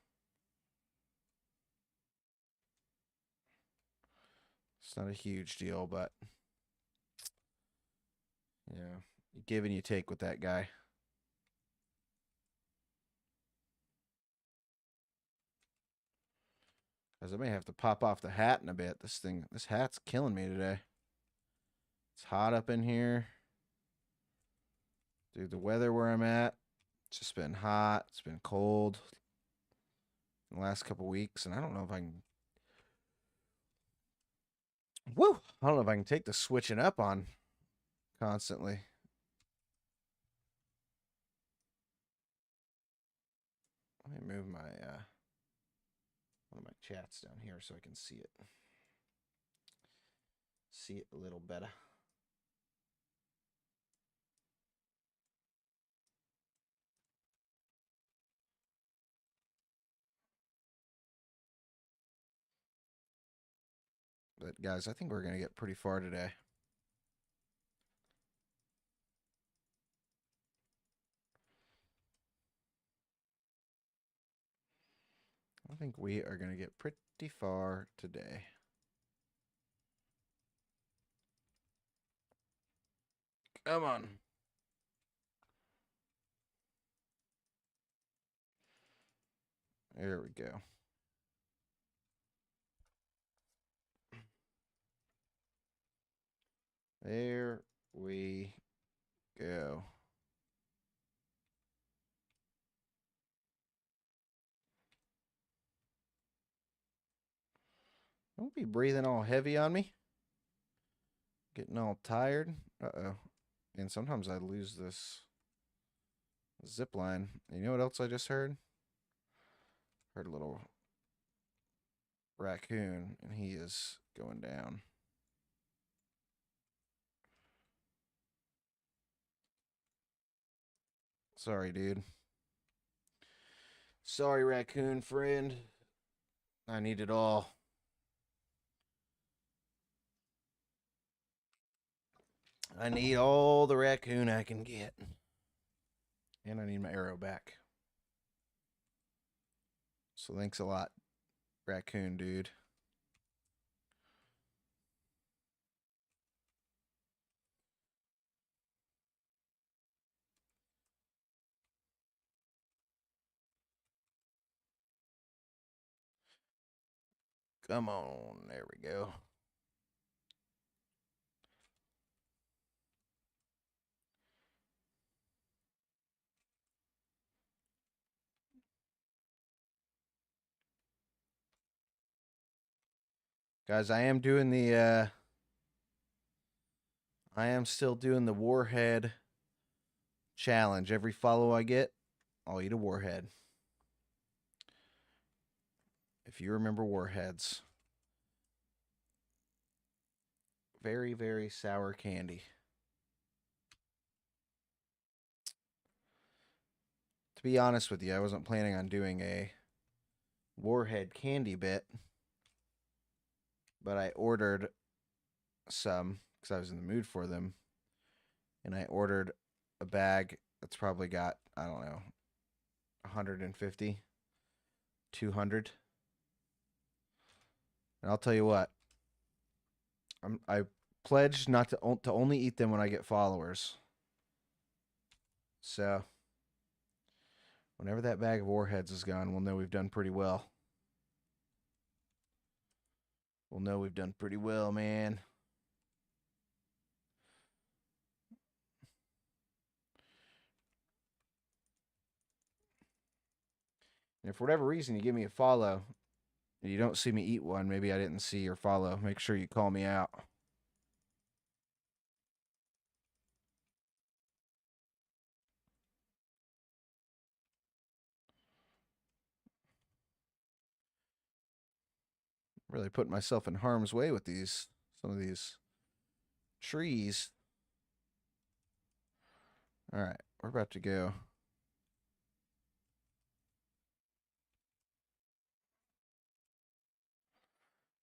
Speaker 1: It's not a huge deal, but yeah, you give and you take with that guy. Because I may have to pop off the hat in a bit. This hat's killing me today. It's hot up in here. Dude, the weather where I'm at, it's just been hot. It's been cold in the last couple weeks, and I don't know if I can. Woo! I don't know if I can take the switching up on constantly. Let me move my one of my chats down here so I can see it. See it a little better. But guys, I think we're gonna get pretty far today. I think we are gonna get pretty far today. Come on. There we go. There we go. Don't be breathing all heavy on me. Getting all tired. Uh-oh. And sometimes I lose this zip line. You know what else I just heard? Heard a little raccoon, and he is going down. Sorry, dude. Sorry, raccoon friend. I need it all. I need all the raccoon I can get. And I need my arrow back. So thanks a lot, raccoon dude. Come on. There we go. Guys, I am still doing the warhead challenge. Every follow I get, I'll eat a warhead. If you remember warheads. Very, very sour candy. To be honest with you, I wasn't planning on doing a warhead candy bit, but I ordered some because I was in the mood for them. And I ordered a bag that's probably got, I don't know, 150, 200. And I'll tell you what, I pledged not to only eat them when I get followers. So whenever that bag of warheads is gone, we'll know we've done pretty well. We'll know we've done pretty well, man. And if for whatever reason you give me a follow and you don't see me eat one, maybe I didn't see your follow, make sure you call me out. Really putting myself in harm's way with some of these trees. All right, we're about to go.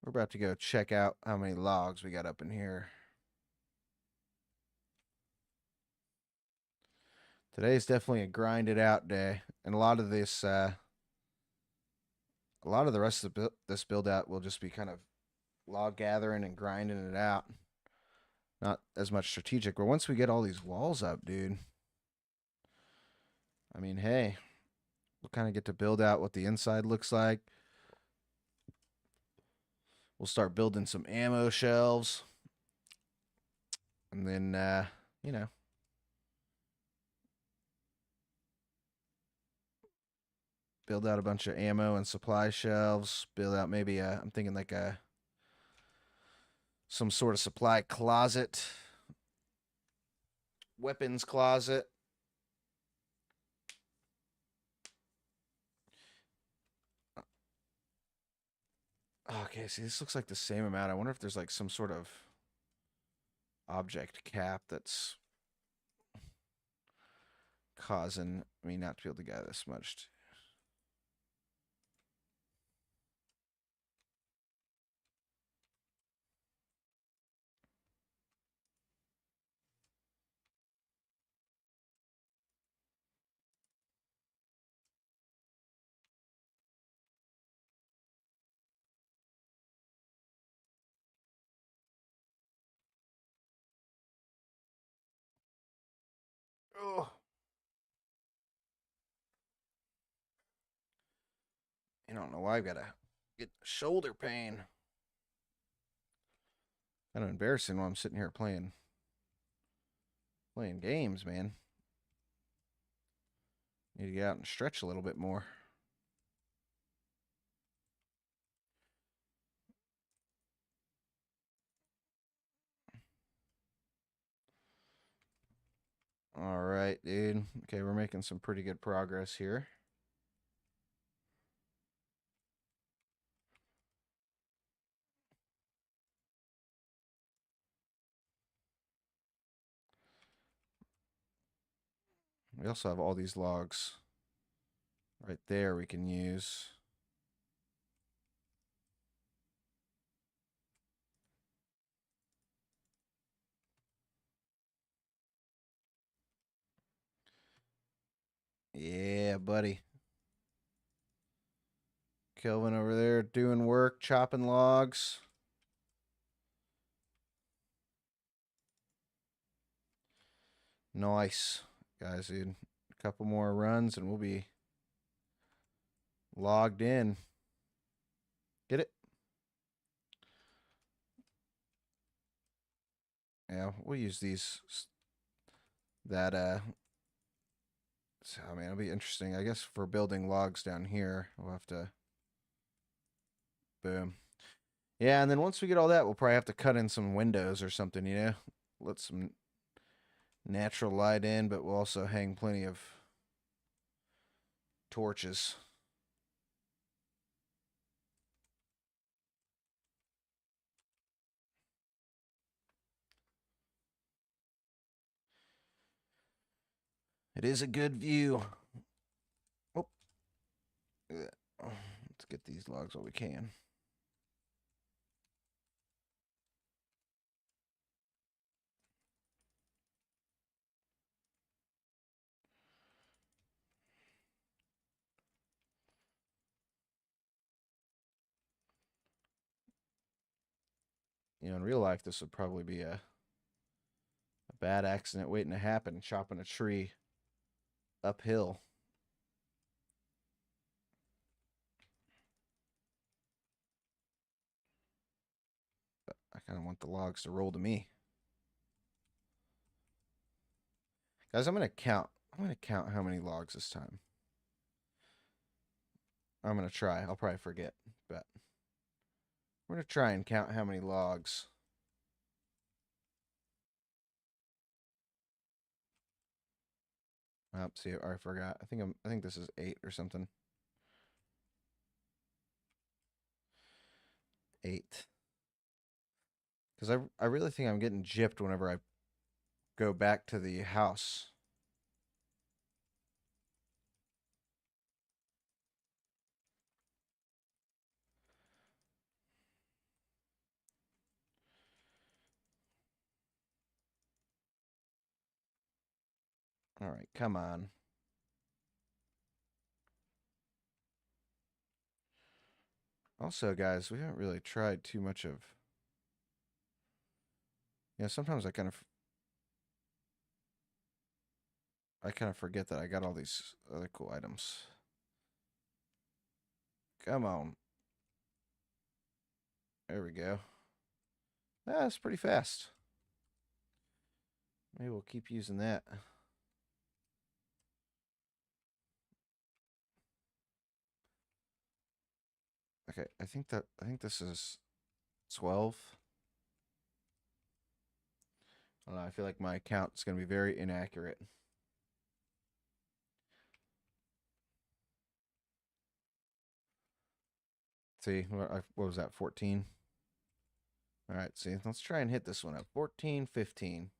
Speaker 1: We're about to go check out how many logs we got up in here. Today's definitely a grinded out day, and a lot of this, a lot of the rest of this build out will just be kind of log gathering and grinding it out. Not as much strategic, but once we get all these walls up, dude, I mean, hey, we'll kind of get to build out what the inside looks like. We'll start building some ammo shelves, and then, you know, build out a bunch of ammo and supply shelves. Build out maybe I'm thinking like some sort of supply closet, weapons closet. Okay, see, this looks like the same amount. I wonder if there's like some sort of object cap that's causing me not to be able to get this much. Oh, I don't know why I've got to get shoulder pain. Kind of embarrassing while I'm sitting here playing games, man. Need to get out and stretch a little bit more. All right, dude. Okay, we're making some pretty good progress here. We also have all these logs right there we can use. Yeah, buddy. Kelvin over there doing work, chopping logs. Nice. Guys, dude. A couple more runs and we'll be logged in. Get it? Yeah, we'll use these. That, so, I mean, it'll be interesting. I guess for building logs down here, we'll have to. Boom. Yeah, and then once we get all that, we'll probably have to cut in some windows or something, you know? Let some natural light in, but we'll also hang plenty of torches. It is a good view. Oh, let's get these logs while we can. You know, in real life, this would probably be a bad accident waiting to happen, chopping a tree uphill. But I kind of want the logs to roll to me. Guys, I'm going to count. I'm going to count how many logs this time. I'm going to try. I'll probably forget, but we're going to try and count how many logs. Oh, see, I forgot. I think this is 8 or something. 8. Because I really think I'm getting gypped whenever I go back to the house. All right, come on. Also, guys, we haven't really tried too much of. You know, sometimes I kind of forget that I got all these other cool items. Come on. There we go. That's pretty fast. Maybe we'll keep using that. Okay, I think this is 12. I don't know, I feel like my count is going to be very inaccurate. See, what was that, 14? All right, see, let's try and hit this one up. 14, 15,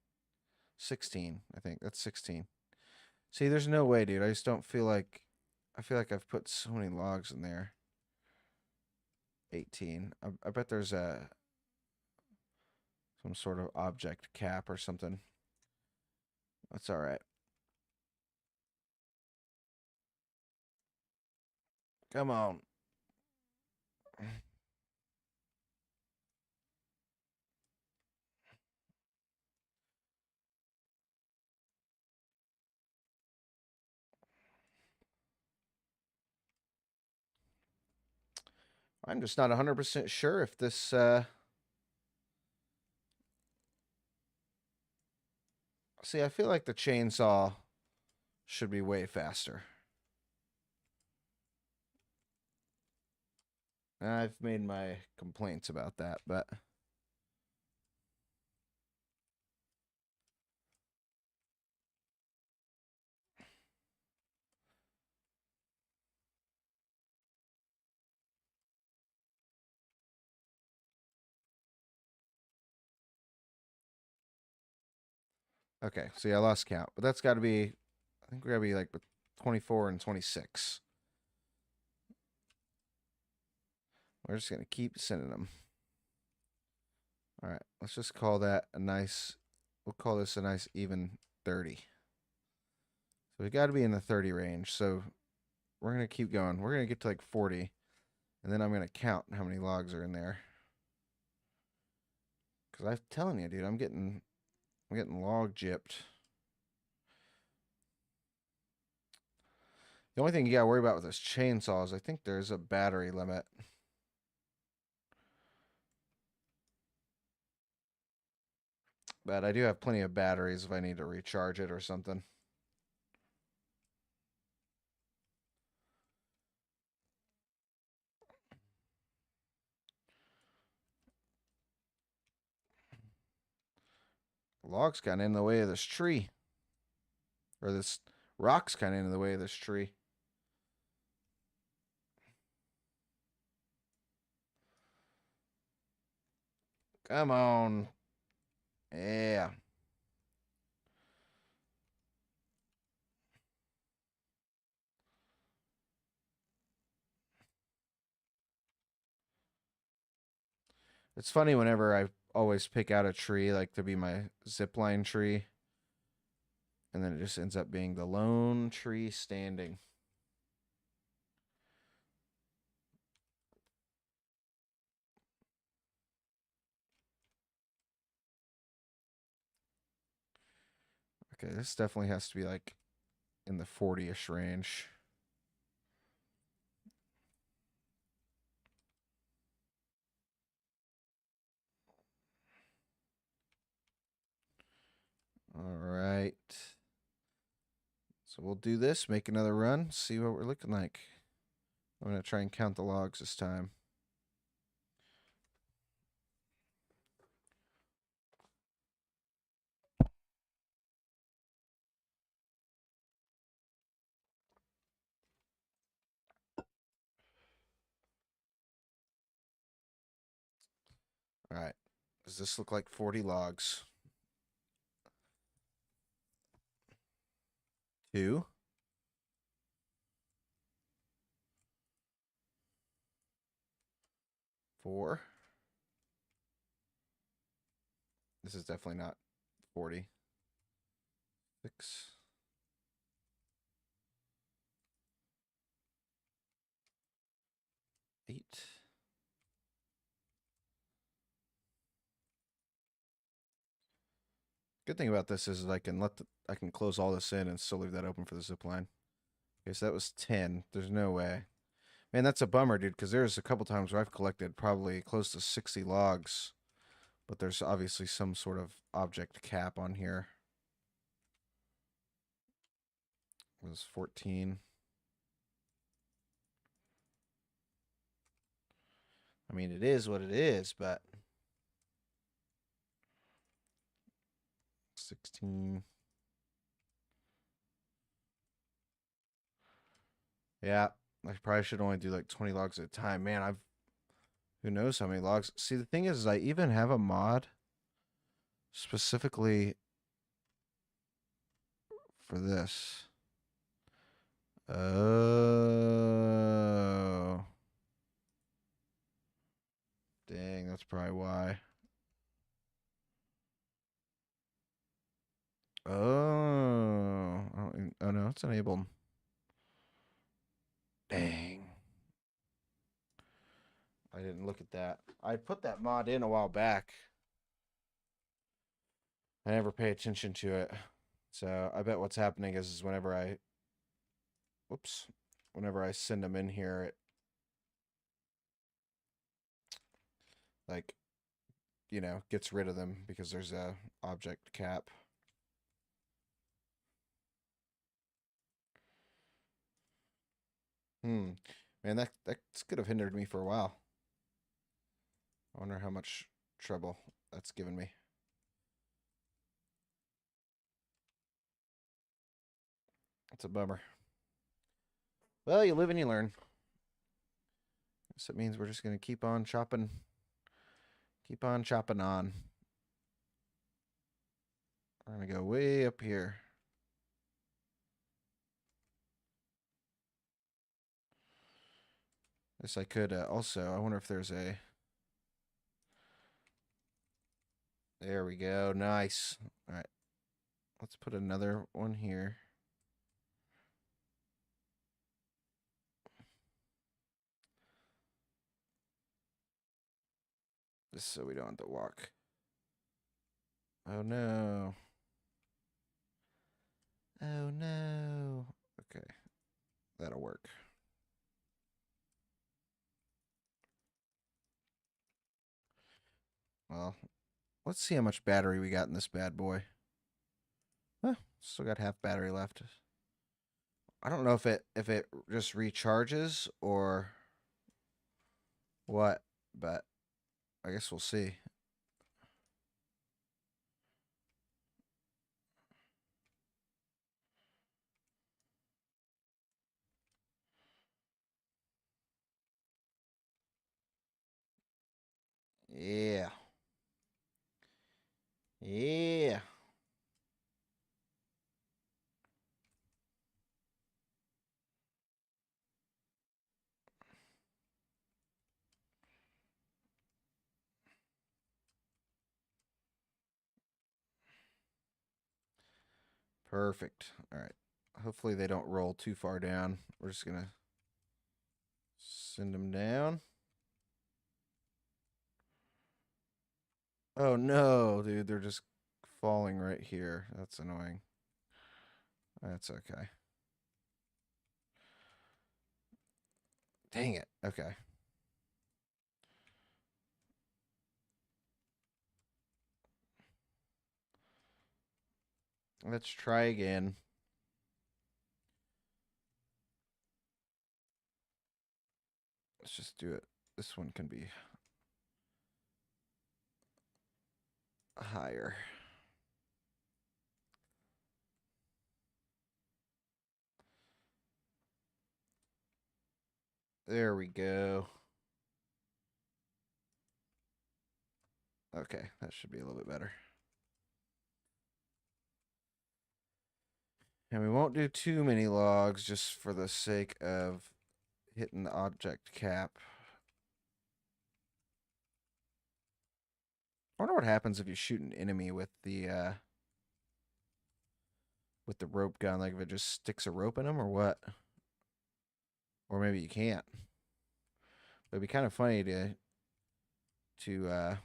Speaker 1: 16, I think. That's 16. See, there's no way, dude. I just don't feel like... I feel like I've put so many logs in there. 18. I bet there's some sort of object cap or something. That's all right. Come on. I'm just not 100% sure if this see, I feel like the chainsaw should be way faster. I've made my complaints about that, but okay, see, I lost count, but that's got to be, I think we got to be like 24 and 26. We're just going to keep sending them. All right, let's just call that a nice, we'll call this a nice even 30. So we got to be in the 30 range. So we're going to keep going. We're going to get to like 40. And then I'm going to count how many logs are in there. Because I'm telling you, dude, I'm getting log gypped. The only thing you got to worry about with this chainsaw is I think there's a battery limit. But I do have plenty of batteries if I need to recharge it or something. The log's kind of in the way of this tree. Or this rock's kind of in the way of this tree. Come on. Yeah. It's funny whenever I always pick out a tree like to be my zipline tree, and then it just ends up being the lone tree standing. Okay, this definitely has to be like in the 40-ish range. All right. So we'll do this, make another run, see what we're looking like. I'm going to try and count the logs this time. All right. Does this look like 40 logs? 2. 4. This is definitely not 40. 6. 8. Good thing about this is I can I can close all this in and still leave that open for the zip line. Okay, so that was 10. There's no way. Man, that's a bummer, dude, because there's a couple times where I've collected probably close to 60 logs, but there's obviously some sort of object cap on here. It was 14. I mean, it is what it is, but 16. Yeah, I probably should only do like 20 logs at a time. Man, who knows how many logs. See, the thing is I even have a mod specifically for this. Oh. Dang, that's probably why. Oh. Oh no, it's enabled. Dang. I didn't look at that. I put that mod in a while back. I never pay attention to it. So I bet what's happening is whenever whoops, whenever I send them in here, it like, gets rid of them because there's a object cap. Man, that could have hindered me for a while. I wonder how much trouble that's given me. That's a bummer. Well, you live and you learn. So it means we're just gonna keep on chopping on. We're gonna go way up here. This I could also. I wonder if there's a. There we go. Nice. All right. Let's put another one here. Just so we don't have to walk. Oh no. Oh no. Okay. That'll work. Well, let's see how much battery we got in this bad boy. Huh, still got half battery left. I don't know if it just recharges or what, but I guess we'll see. Yeah. Yeah. Perfect. All right. Hopefully they don't roll too far down. We're just going to send them down. Oh no, dude. They're just falling right here. That's annoying. That's okay. Dang it. Okay. Let's try again. Let's just do it. This one can be higher. There we go. Okay, that should be a little bit better. And we won't do too many logs just for the sake of hitting the object cap. I wonder what happens if you shoot an enemy with the rope gun. Like if it just sticks a rope in them or what? Or maybe you can't. But it'd be kind of funny to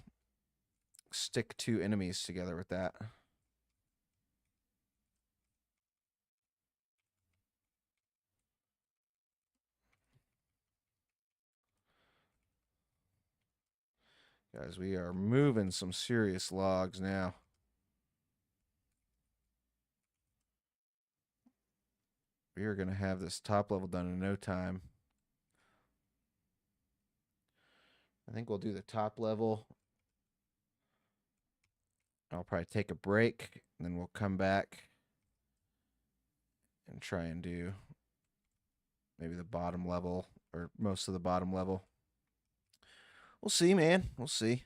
Speaker 1: stick two enemies together with that. Guys, we are moving some serious logs now. We are going to have this top level done in no time. I think we'll do the top level. I'll probably take a break, and then we'll come back and try and do maybe the bottom level or most of the bottom level. We'll see, man. We'll see.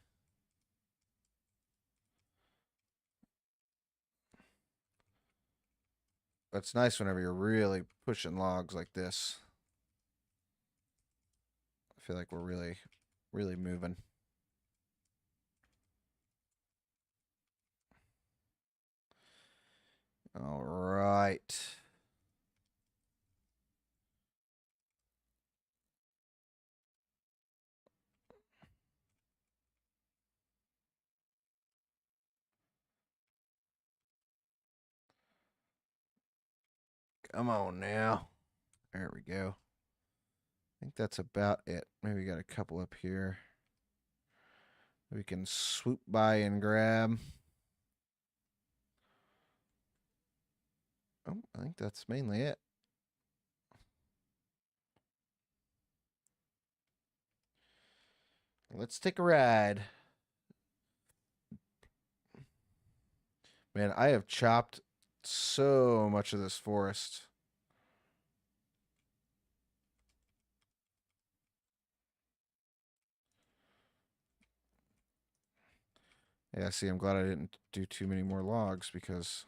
Speaker 1: It's nice whenever you're really pushing logs like this. I feel like we're really, really moving. All right. Come on now. There we go. I think that's about it. Maybe we got a couple up here. We can swoop by and grab. Oh, I think that's mainly it. Let's take a ride. Man, I have chopped so much of this forest. Yeah, see, I'm glad I didn't do too many more logs because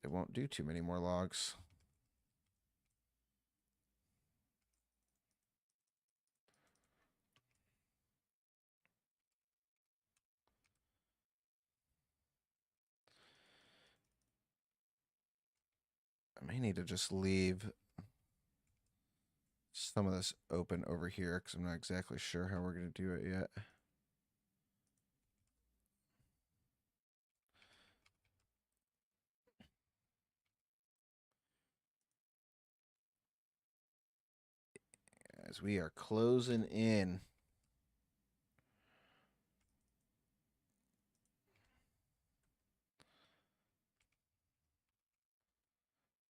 Speaker 1: it won't do too many more logs. I may need to just leave some of this open over here because I'm not exactly sure how we're going to do it yet. As we are closing in.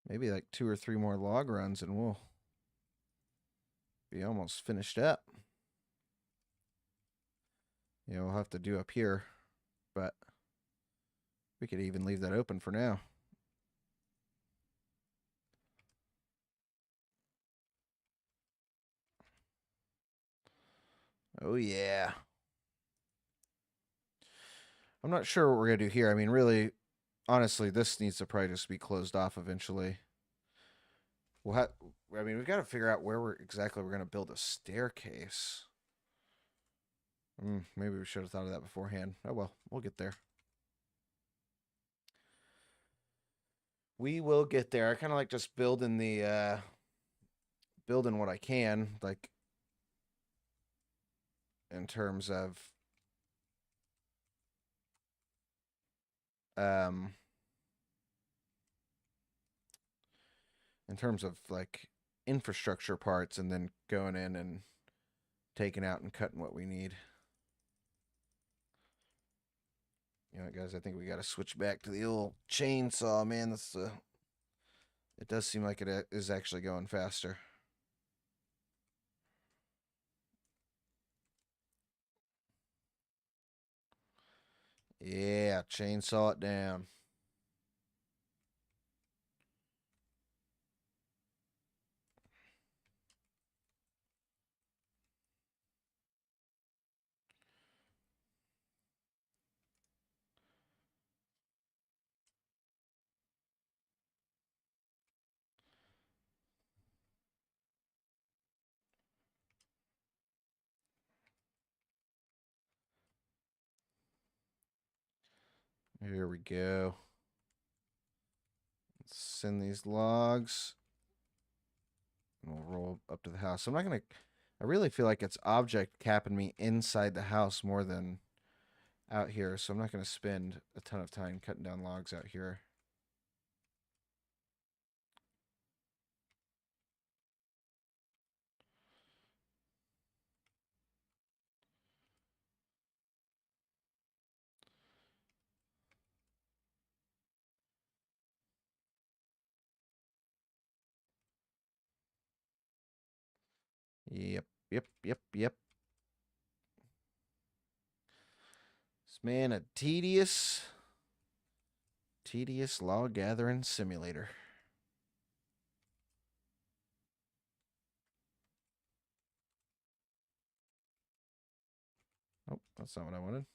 Speaker 1: Maybe like 2 or 3 more log runs and we'll be almost finished up. Yeah, we'll have to do up here, but we could even leave that open for now. Oh, yeah. I'm not sure what we're going to do here. I mean, really, honestly, this needs to probably just be closed off eventually. I mean, we've got to figure out where exactly we're going to build a staircase. Maybe we should have thought of that beforehand. Oh, well, we'll get there. We will get there. I kind of like just building building what I can, like in terms of um like infrastructure parts and then going in and taking out and cutting what we need. You know, guys, I think we got to switch back to the old chainsaw, man. That's it does seem like it is actually going faster. Yeah, chainsaw it down. Here we go. Let's send these logs. And we'll roll up to the house. I'm not going to... I really feel like it's object capping me inside the house more than out here. So I'm not going to spend a ton of time cutting down logs out here. Yep. This man a tedious log gathering simulator. Oh, that's not what I wanted.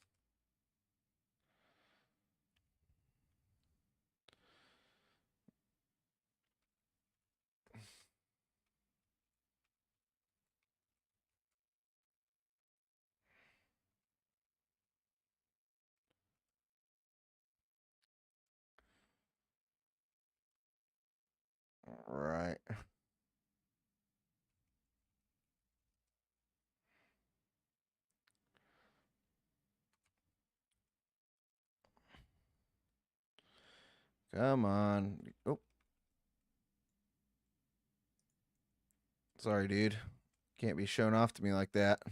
Speaker 1: All right. Come on. Oh. Sorry, dude. Can't be shown off to me like that.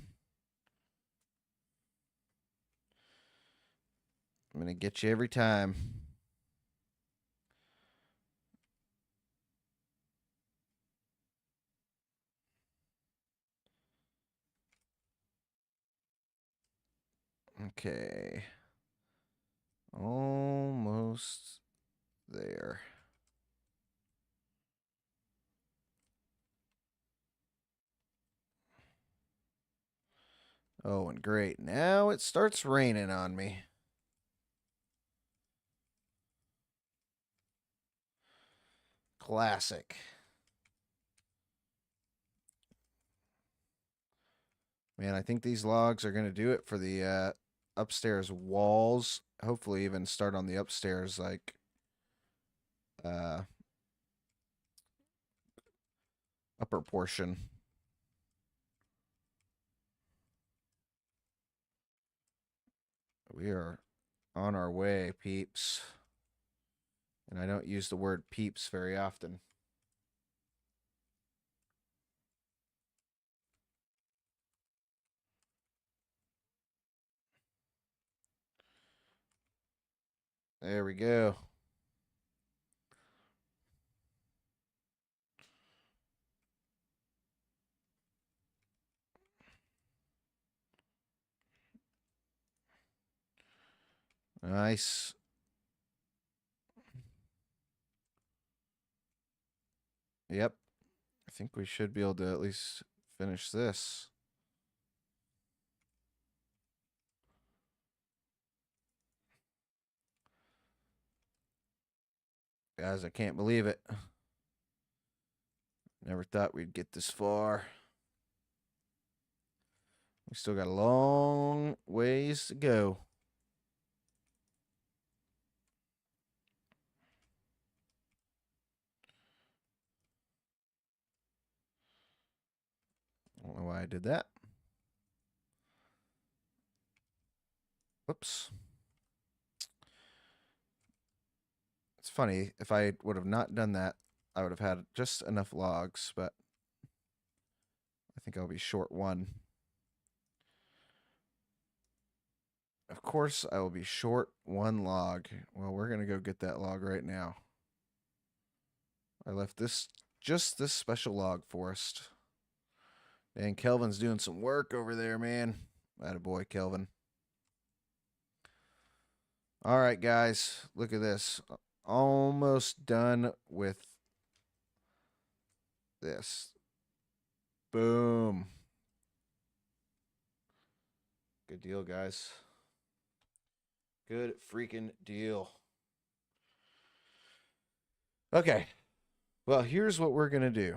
Speaker 1: I'm going to get you every time. Okay. Almost there. Oh, and great. Now it starts raining on me. Classic. Man, I think these logs are going to do it for the upstairs walls. Hopefully even start on the upstairs, like, upper portion. we are on our way, peeps. And I don't use the word peeps very often. There we go. Nice. Yep. I think we should be able to at least finish this. Guys, I can't believe it. Never thought we'd get this far. We still got a long ways to go. I don't know why I did that. Whoops. It's funny, if I would have not done that, I would have had just enough logs, but I think I'll be short one. Of course, I will be short one log. Well, we're going to go get that log right now. I left just this special log forest. And Kelvin's doing some work over there, man. Attaboy, Kelvin. All right, guys, look at this. Almost done with this. Boom. Good deal, guys. Good freaking deal. Okay. Well, here's what we're going to do.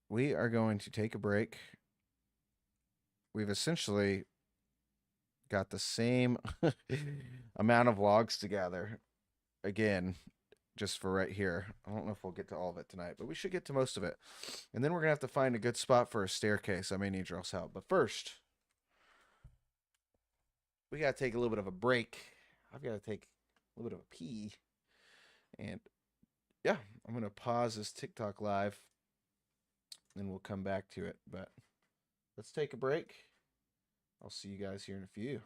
Speaker 1: We are going to take a break. We've essentially got the same amount of logs together. Again, just for right here. I don't know if we'll get to all of it tonight, but we should get to most of it. And then we're going to have to find a good spot for a staircase. I may need y'all's help. But first, we got to take a little bit of a break. I've got to take a little bit of a pee. And yeah, I'm going to pause this TikTok live. Then we'll come back to it. But let's take a break. I'll see you guys here in a few.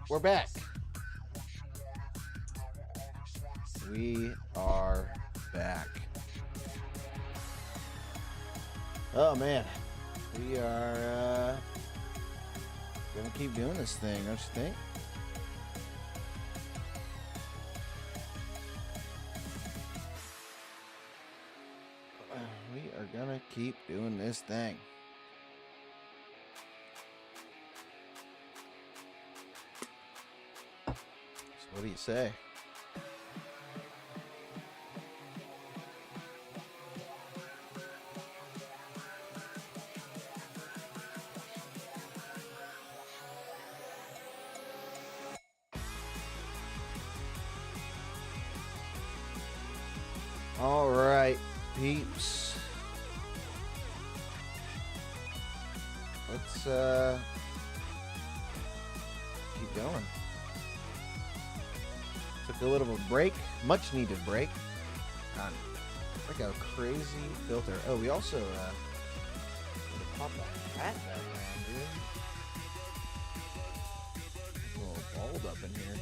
Speaker 1: We're back. We are back. Oh man, we are gonna keep doing this thing, don't you think? We are gonna keep doing this thing. So what do you say? All right, peeps. Let's keep going. Took a little break, much needed break. God, look how crazy filter. Oh, we also pop that hat back on, dude. A little bald up in here.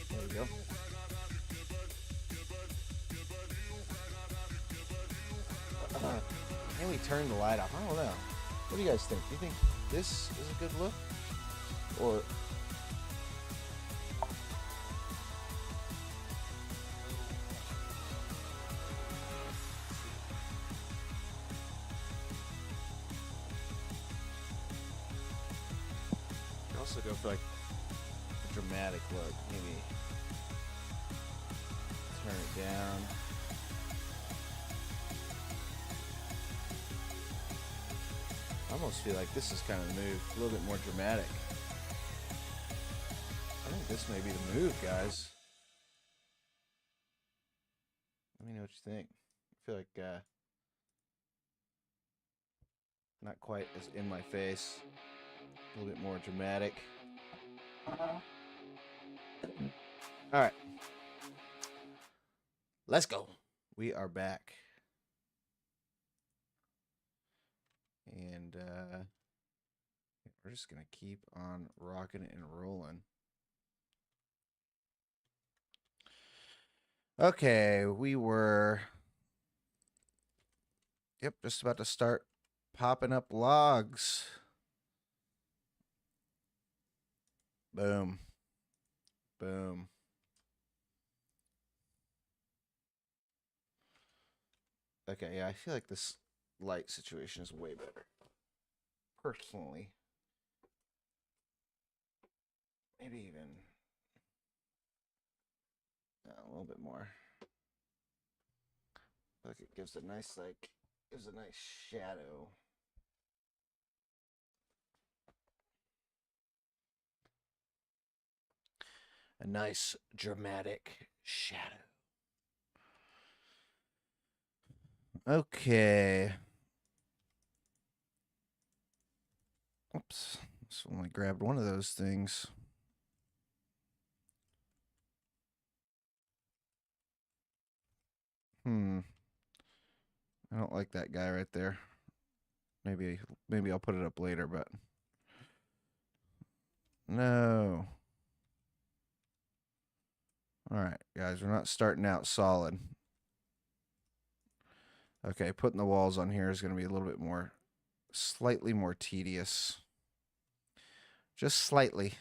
Speaker 1: There we go. And we turned the light off. I don't know. What do you guys think? Do you think this is a good look? Or also go for like a dramatic look. Maybe turn it down. I almost feel like this is kind of the move, a little bit more dramatic. I think this may be the move, guys. Let me know what you think. I feel like not quite as in my face, a little bit more dramatic. All right, let's go. We are back. And we're just going to keep on rocking and rolling. Okay, we were... Yep, just about to start popping up logs. Boom. Boom. Okay, yeah, I feel like this light situation is way better. Personally. Maybe even a little bit more. Look, it gives a nice, gives a nice shadow. A nice dramatic shadow. Okay. Oops. Just only grabbed one of those things. I don't like that guy right there. Maybe I'll put it up later, but no. All right, guys, we're not starting out solid. Okay, putting the walls on here is going to be a little bit more, slightly more tedious. Just slightly.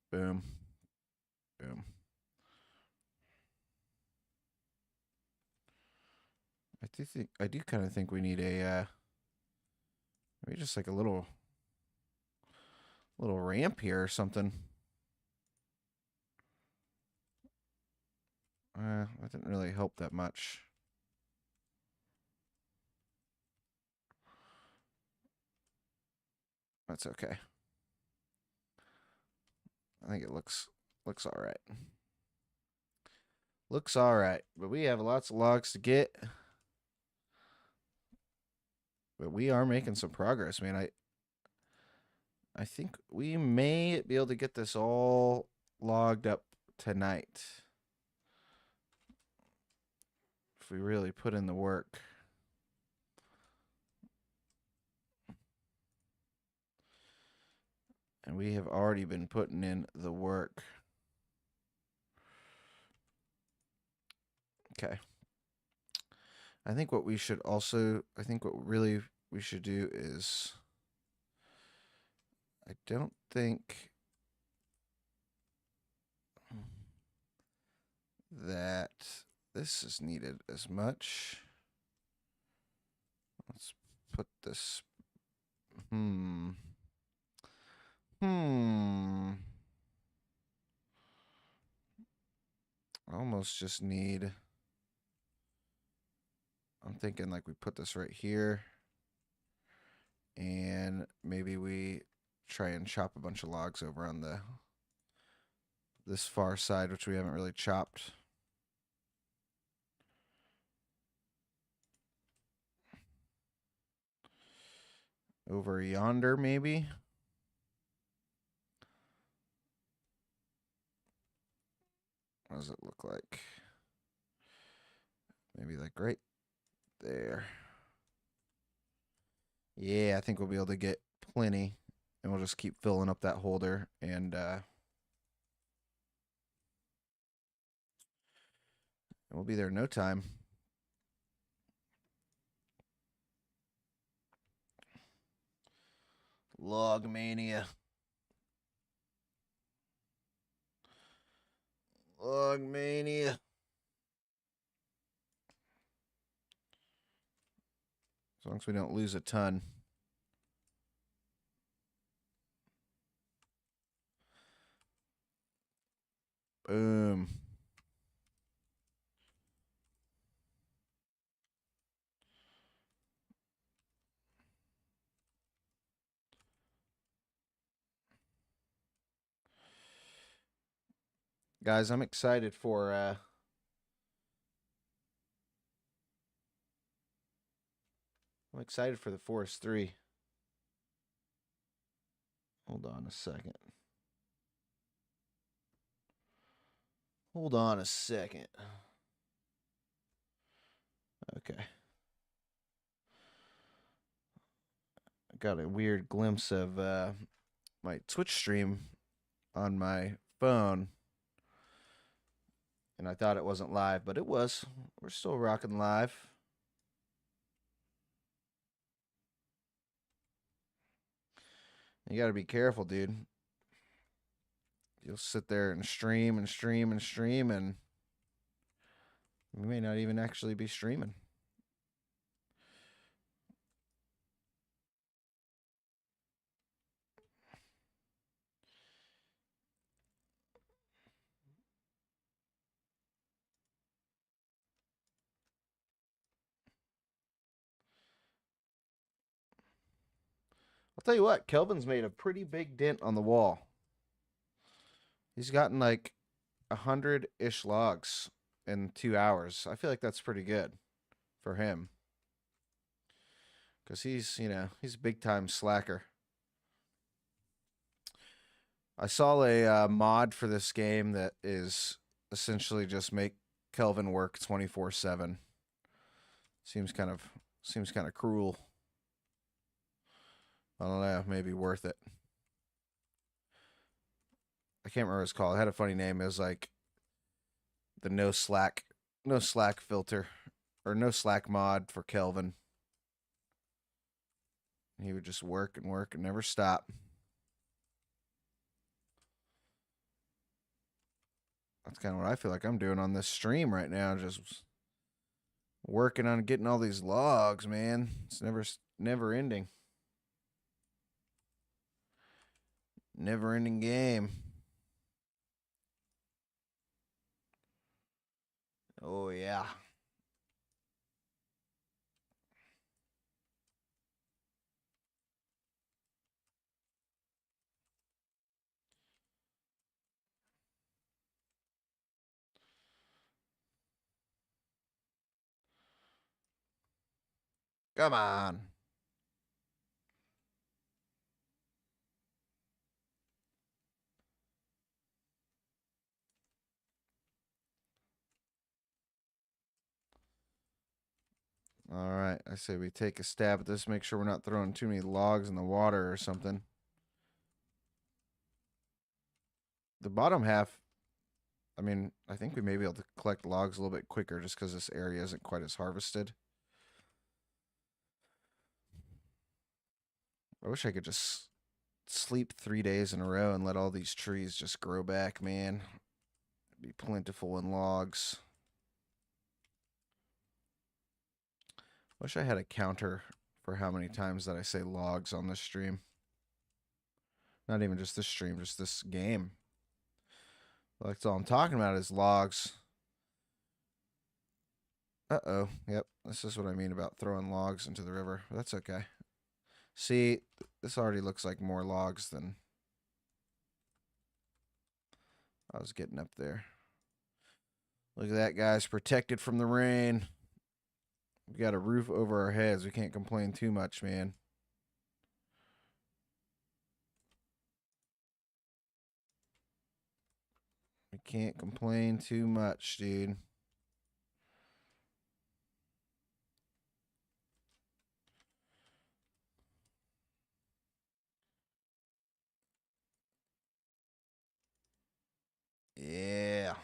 Speaker 1: Boom. Boom. I do kind of think we need a maybe just like a little ramp here or something. That didn't really help that much. That's okay. I think it looks all right. Looks all right, but we have lots of logs to get. But we are making some progress, man. I think we may be able to get this all logged up tonight. If we really put in the work. And we have already been putting in the work. Okay. I think what we should also, I think what really we should do is, I don't think that this is needed as much. Let's put this. I almost just need. I'm thinking like we put this right here. And maybe we try and chop a bunch of logs over on this far side, which we haven't really chopped. Over yonder, maybe. What does it look like? Maybe like right there. Yeah, I think we'll be able to get plenty. And we'll just keep filling up that holder. And we'll be there in no time. Log mania. Log mania. As long as we don't lose a ton. Boom. Guys, I'm excited for the Forest 3. Hold on a second. Hold on a second. Okay. I got a weird glimpse of my Twitch stream on my phone. And I thought it wasn't live, but it was. We're still rocking live. You got to be careful, dude. You'll sit there and stream and stream and stream, and you may not even actually be streaming. I'll tell you what, Kelvin's made a pretty big dent on the wall. He's gotten like 100-ish logs in 2 hours. I feel like that's pretty good for him. Because he's a big time slacker. I saw a mod for this game that is essentially just make Kelvin work 24/7. Seems kind of cruel. I don't know, maybe worth it. I can't remember what it's called. It had a funny name. It was like the no slack filter, or no slack mod for Kelvin. He would just work and work and never stop. That's kind of what I feel like I'm doing on this stream right now. Just working on getting all these logs, man. It's never ending. Never ending game. Oh, yeah. Come on. All right. I say we take a stab at this. Make sure we're not throwing too many logs in the water or something. The bottom half, I mean, I think we may be able to collect logs a little bit quicker just because this area isn't quite as harvested. I wish I could just sleep 3 days in a row and let all these trees just grow back, man. It'd be plentiful in logs. Wish I had a counter for how many times that I say logs on this stream. Not even just this stream, just this game. That's all I'm talking about is logs. Uh-oh. Yep. This is what I mean about throwing logs into the river. That's okay. See, this already looks like more logs than I was getting up there. Look at that, guys. Protected from the rain. We got a roof over our heads. We can't complain too much, man. We can't complain too much, dude. Yeah.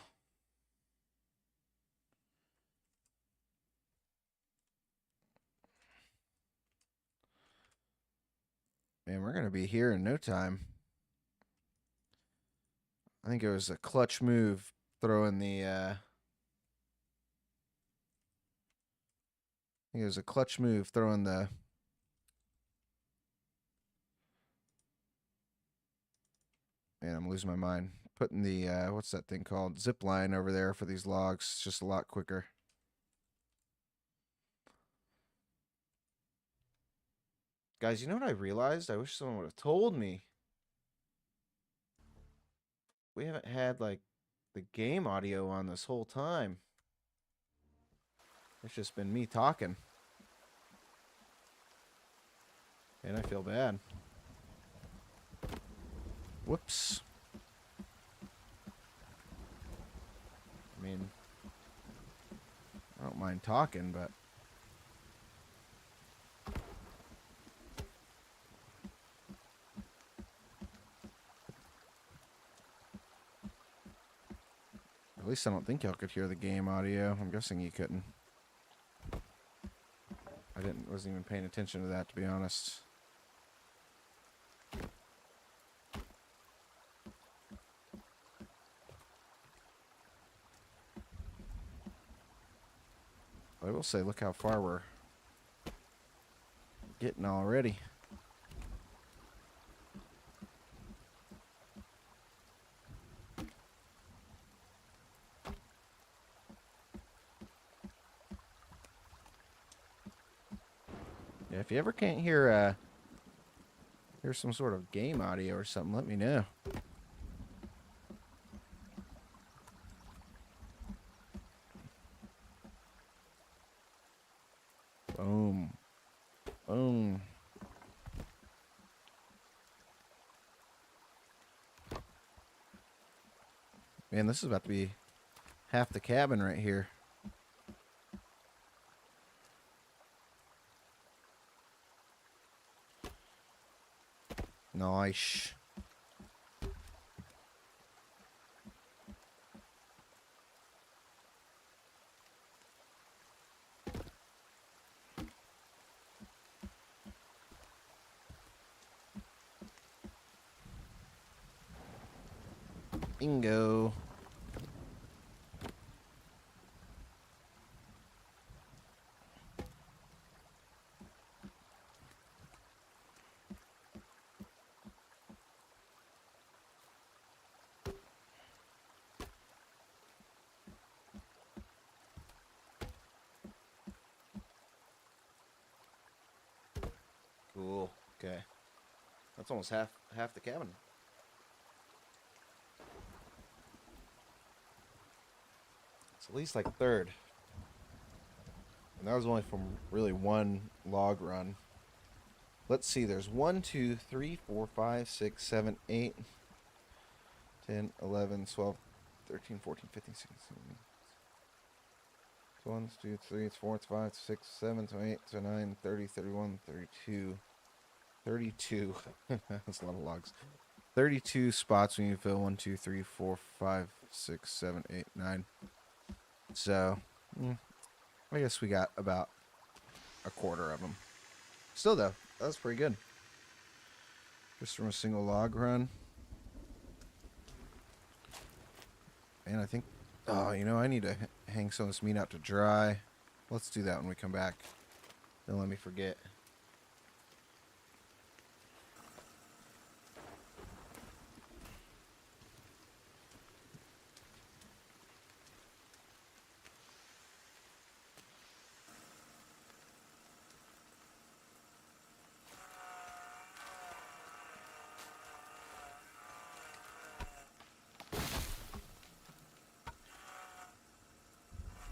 Speaker 1: Man, we're going to be here in no time. I think it was a clutch move throwing the, I think it was a clutch move throwing the, man, I'm losing my mind. Putting the, what's that thing called? Zip line over there for these logs. It's just a lot quicker. Guys, you know what I realized? I wish someone would have told me. We haven't had, like, the game audio on this whole time. It's just been me talking. And I feel bad. Whoops. I mean, I don't mind talking, but at least I don't think y'all could hear the game audio. I'm guessing you couldn't. Wasn't even paying attention to that, to be honest. But I will say, look how far we're getting already. Yeah, if you ever can't hear some sort of game audio or something, let me know. Boom. Boom. Man, this is about to be half the cabin right here. Nice. Bingo. Cool. Okay. That's almost half the cabin. It's at least like a third. And that was only from really one log run. Let's see, there's 1, 2, 3, 4, 5, 6, 7, 8, 10, 11, 12, 13, 14, 15, 16, 17. 1, 2, 3, 4, 5, 6, 7, 8, 9, 30, 31, 32. 32. That's a lot of logs. 32 spots we need to fill. 1, 2, 3, 4, 5, 6, 7, 8, 9. So, I guess we got about a quarter of them. Still, though, that was pretty good. Just from a single log run. And I think, oh, you know, I need to hang some of this meat out to dry. Let's do that when we come back. Don't let me forget.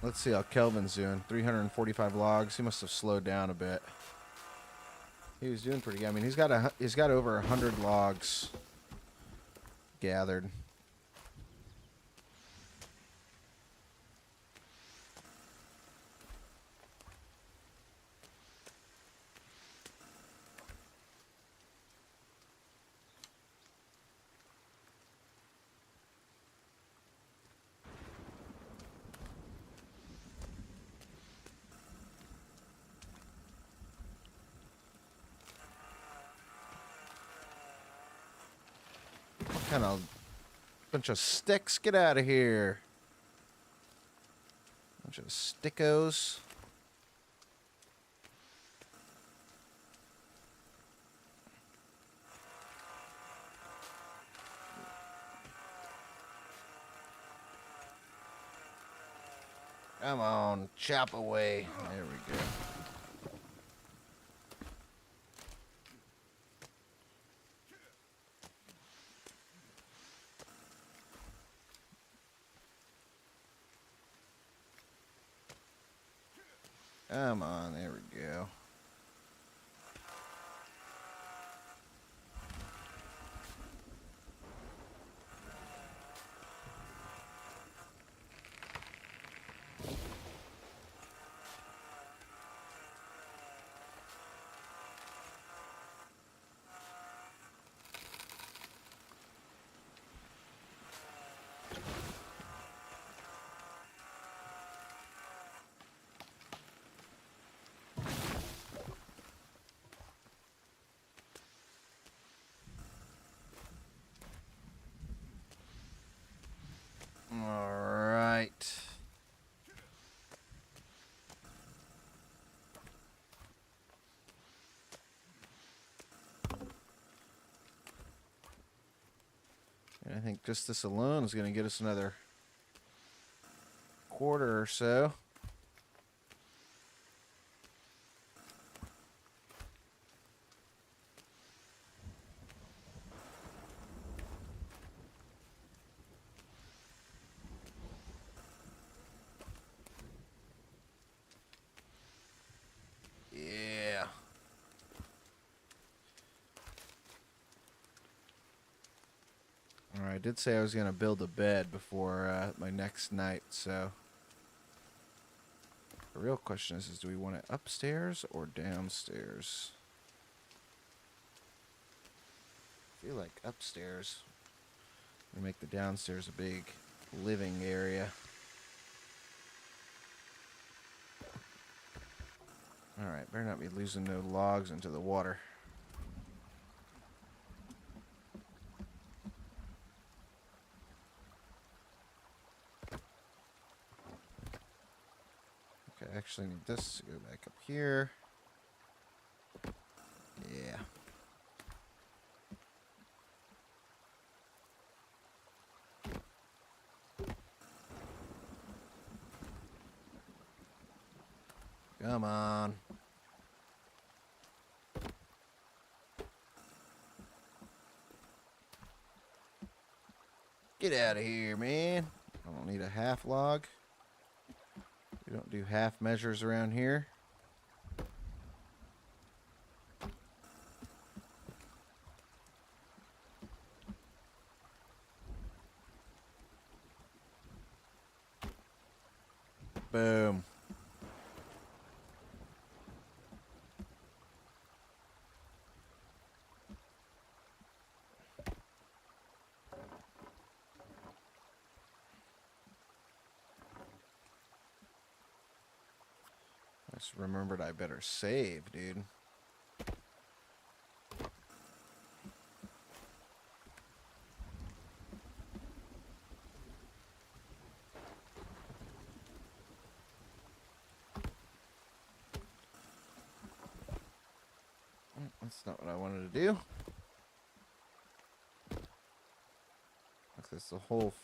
Speaker 1: Let's see how Kelvin's doing. 345 logs. He must have slowed down a bit. He was doing pretty good. I mean, he's got over 100 logs gathered. Kind of bunch of sticks. Get out of here. Bunch of stickos. Come on, chop away. There we go. Come on, there we go. All right. And I think just this alone is going to get us another quarter or so. Yeah. All right, I did say I was going to build a bed before my next night, so the real question is do we want it upstairs or downstairs? I feel like upstairs. We make the downstairs a big living area. Alright, better not be losing no logs into the water. Okay, I actually need this to go back up here. Yeah. Come on. Get out of here, man. I don't need a half log. We don't do half measures around here. Boom. Just remembered I better save, dude. That's not what I wanted to do. Looks like the whole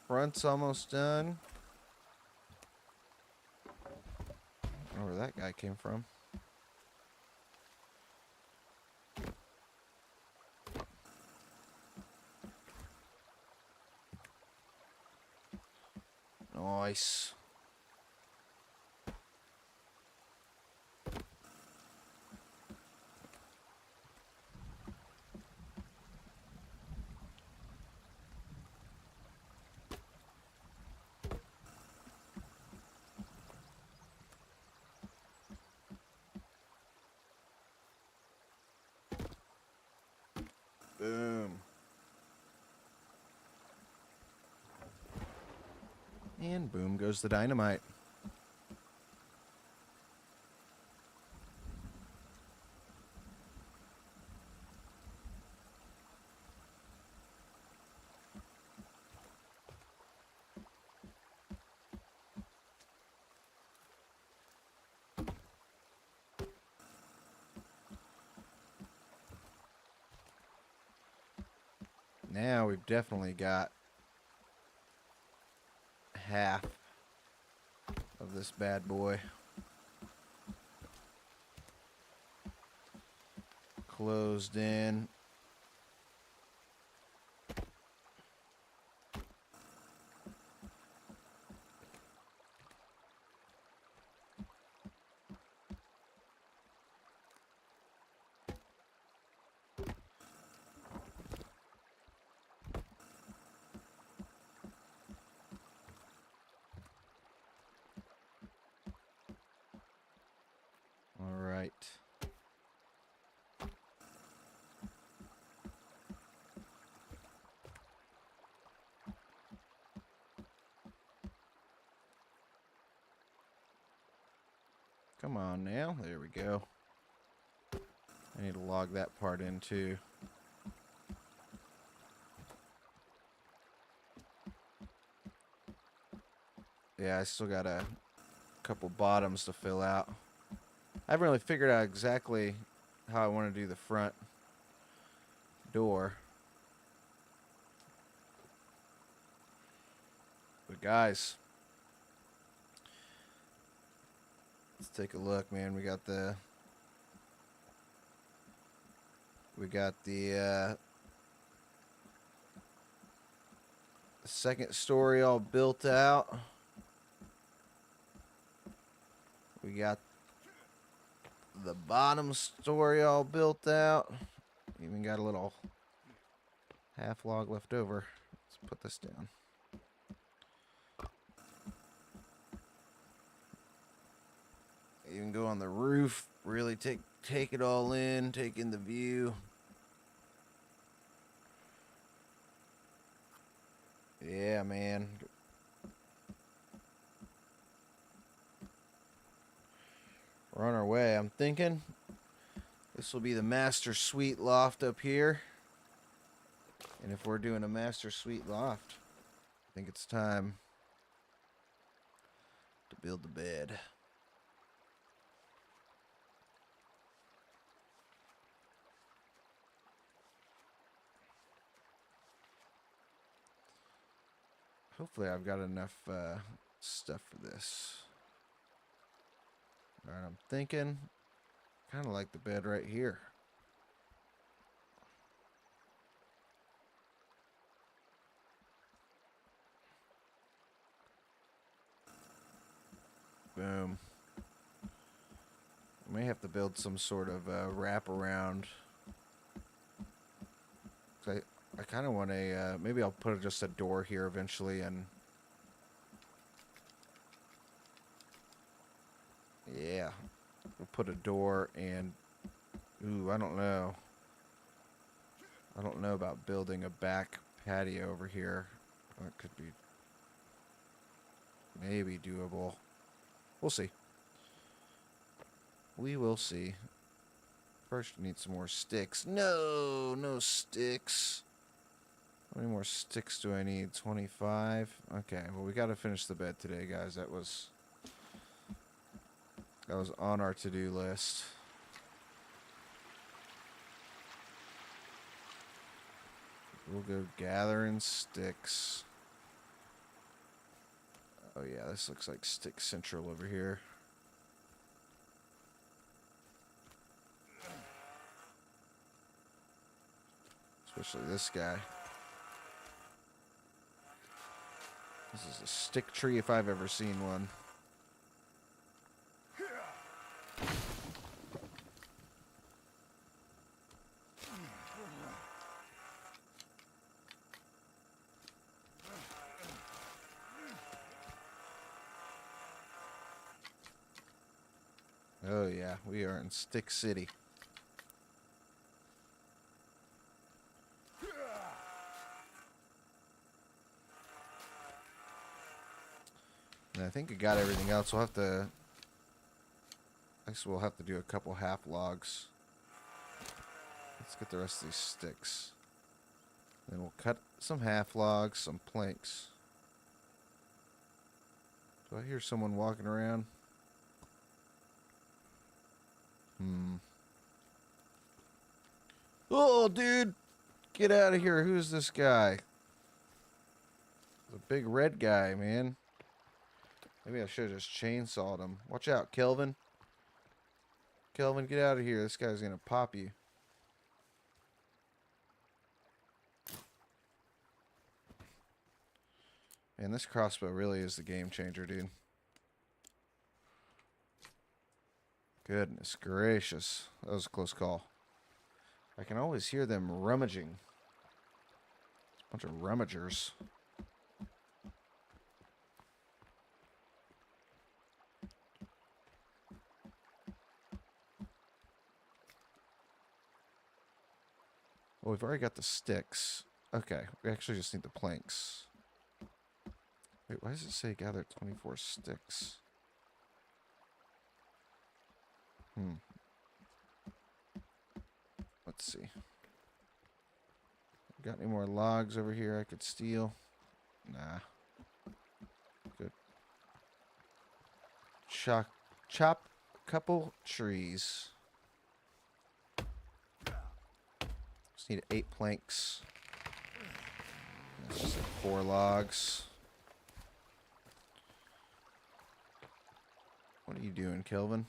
Speaker 1: front's almost done. I don't know where that guy came from. Nice. Boom. And boom goes the dynamite. Now we've definitely got half of this bad boy closed in. All right. Come on now. There we go. I need to log that part in too. Yeah, I still got a couple bottoms to fill out. I haven't really figured out exactly how I want to do the front door. But guys, let's take a look, man. We got the second story all built out. We got the bottom story all built out. Even got a little half log left over. Let's put this down. Even go on the roof, really take it all in, take in the view. Yeah, man. We're on our way. I'm thinking this will be the master suite loft up here. And if we're doing a master suite loft, I think it's time to build the bed. Hopefully I've got enough stuff for this. Alright, I'm thinking kind of like the bed right here. Boom. I may have to build some sort of wraparound. I kind of want a, maybe I'll put just a door here eventually and... Yeah. We'll put a door and... Ooh, I don't know. I don't know about building a back patio over here. That could be... maybe doable. We'll see. We will see. First, we need some more sticks. No, no sticks. How many more sticks do I need? 25. Okay, well, we got to finish the bed today, guys. That was on our to-do list. We'll go gathering sticks. Oh yeah, this looks like Stick Central over here. Especially this guy. This is a stick tree if I've ever seen one. Oh yeah, we are in Stick City. And I think I got everything else. We'll have to... I guess we'll have to do a couple half logs. Let's get the rest of these sticks. Then we'll cut some half logs, some planks. Do I hear someone walking around? Oh, dude! Get out of here. Who's this guy? The big red guy, man. Maybe I should have just chainsawed him. Watch out, Kelvin. Kelvin, get out of here. This guy's gonna pop you. Man, this crossbow really is the game changer, dude. Goodness gracious. That was a close call. I can always hear them rummaging. A bunch of rummagers. Well, we've already got the sticks. Okay, we actually just need the planks. Wait, why does it say gather 24 sticks? Let's see. Got any more logs over here I could steal? Nah. Good. Chop a couple trees. Just need 8 planks. That's just like 4 logs. What are you doing, Kelvin?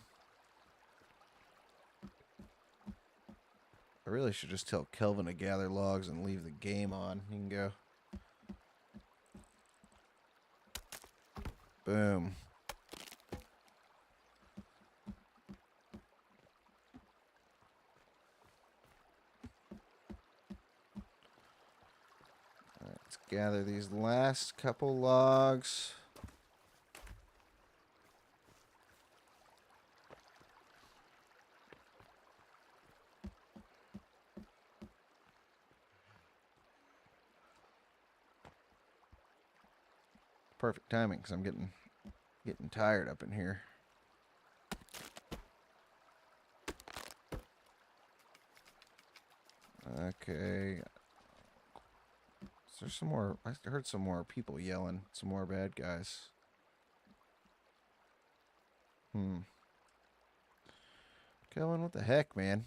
Speaker 1: I really should just tell Kelvin to gather logs and leave the game on. He can go. Boom. Alright, let's gather these last couple logs. Perfect timing, because I'm getting tired up in here. Okay. Is there some more? I heard some more people yelling. Some more bad guys. Kelvin, what the heck, man?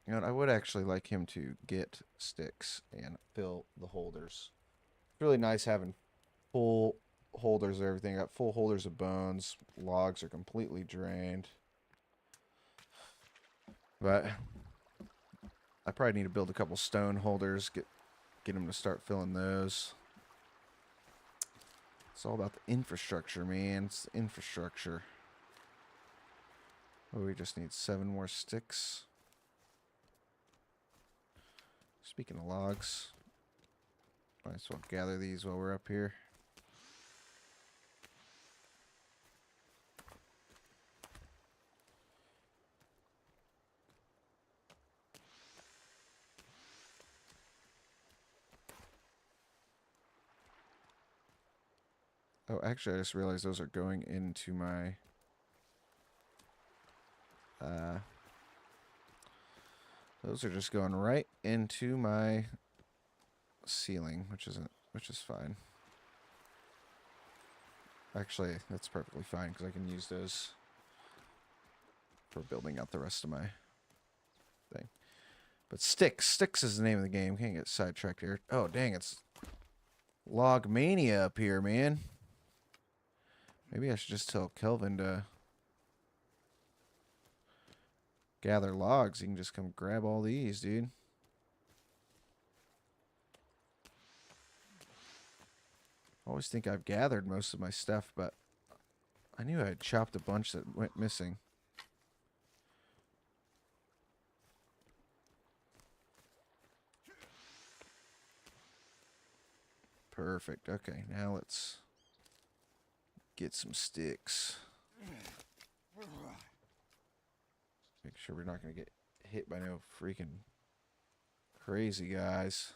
Speaker 1: You know what, I would actually like him to get sticks and fill the holders. It's really nice having full holders of everything. I got full holders of bones. Logs are completely drained. But I probably need to build a couple stone holders, get him to start filling those. It's all about the infrastructure, man. It's the infrastructure. Oh, we just need 7 more sticks. Speaking of logs, might as well gather these while we're up here. Oh, actually, I just realized those are going into my... those are just going right into my ceiling, which is fine. Actually, that's perfectly fine because I can use those for building out the rest of my thing. But sticks is the name of the game. Can't get sidetracked here. Oh, dang, it's log mania up here, man. Maybe I should just tell Kelvin to gather logs. He can just come grab all these, dude. I always think I've gathered most of my stuff, but I knew I had chopped a bunch that went missing. Perfect. Okay, now let's get some sticks. Make sure we're not going to get hit by no freaking crazy guys.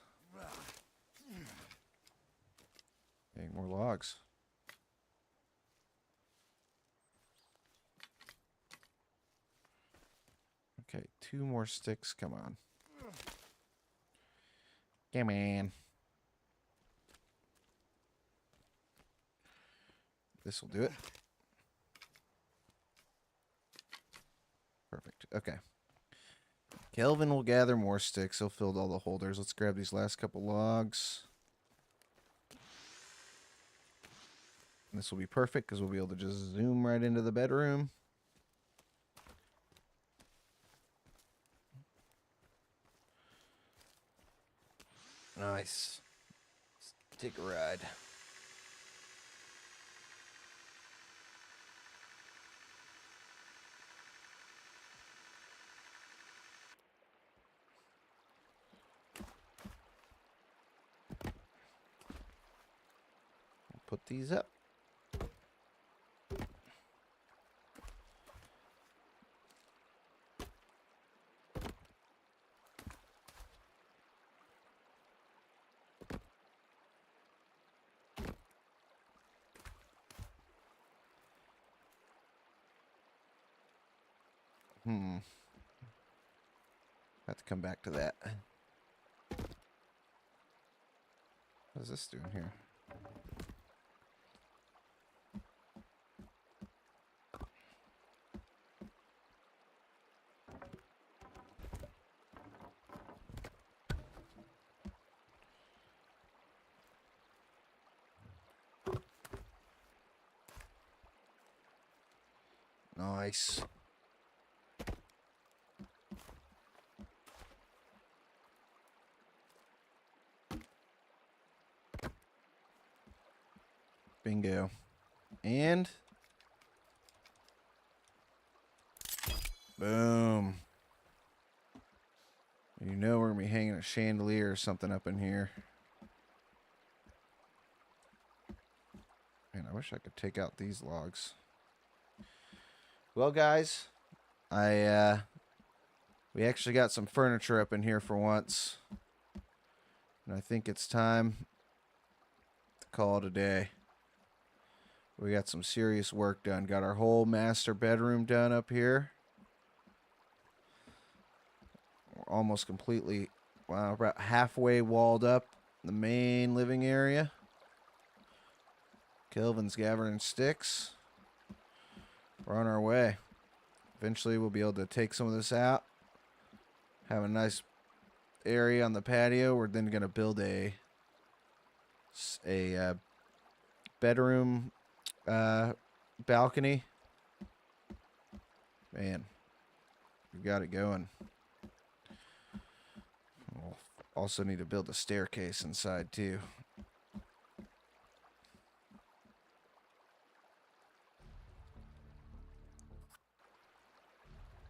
Speaker 1: Hey, more logs. Okay, 2 more sticks. Come on. Come on. This will do it. Perfect. Okay. Kelvin will gather more sticks. He'll fill all the holders. Let's grab these last couple logs. And this will be perfect because we'll be able to just zoom right into the bedroom. Nice. Let's take a ride. Put these up. Have to come back to that. What is this doing here? Nice. Bingo. And boom. You know we're going to be hanging a chandelier or something up in here. Man, I wish I could take out these logs. Well, guys, we actually got some furniture up in here for once. And I think it's time to call it a day. We got some serious work done. Got our whole master bedroom done up here. We're almost completely, well, about halfway walled up the main living area. Kelvin's gathering sticks. We're on our way. Eventually we'll be able to take some of this out. Have a nice area on the patio. We're then going to build a bedroom balcony. Man, we got it going. We'll also need to build a staircase inside too.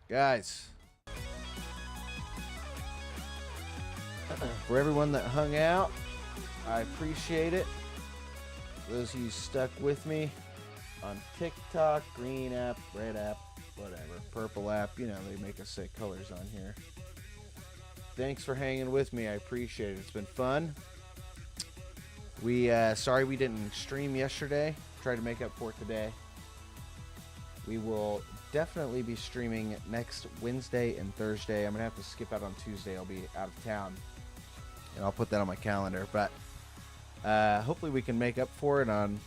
Speaker 1: Guys, for everyone that hung out, I appreciate it. Those of you stuck with me on TikTok, green app, red app, whatever, purple app, you know, they make us say colors on here. Thanks for hanging with me. I appreciate it. It's been fun. Sorry we didn't stream yesterday. try to make up for today. We will definitely be streaming next Wednesday and Thursday. I'm going to have to skip out on Tuesday. I'll be out of town. And I'll put that on my calendar. But hopefully we can make up for it on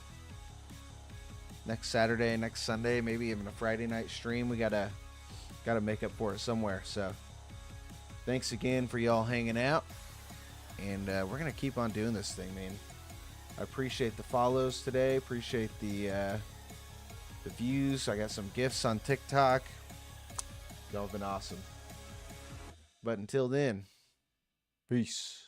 Speaker 1: next Saturday, next Sunday, maybe even a Friday night stream. We gotta make up for it somewhere. So thanks again for y'all hanging out. And we're going to keep on doing this thing, man. I appreciate the follows today. Appreciate the views. I got some gifts on TikTok. Y'all have been awesome. But until then, peace.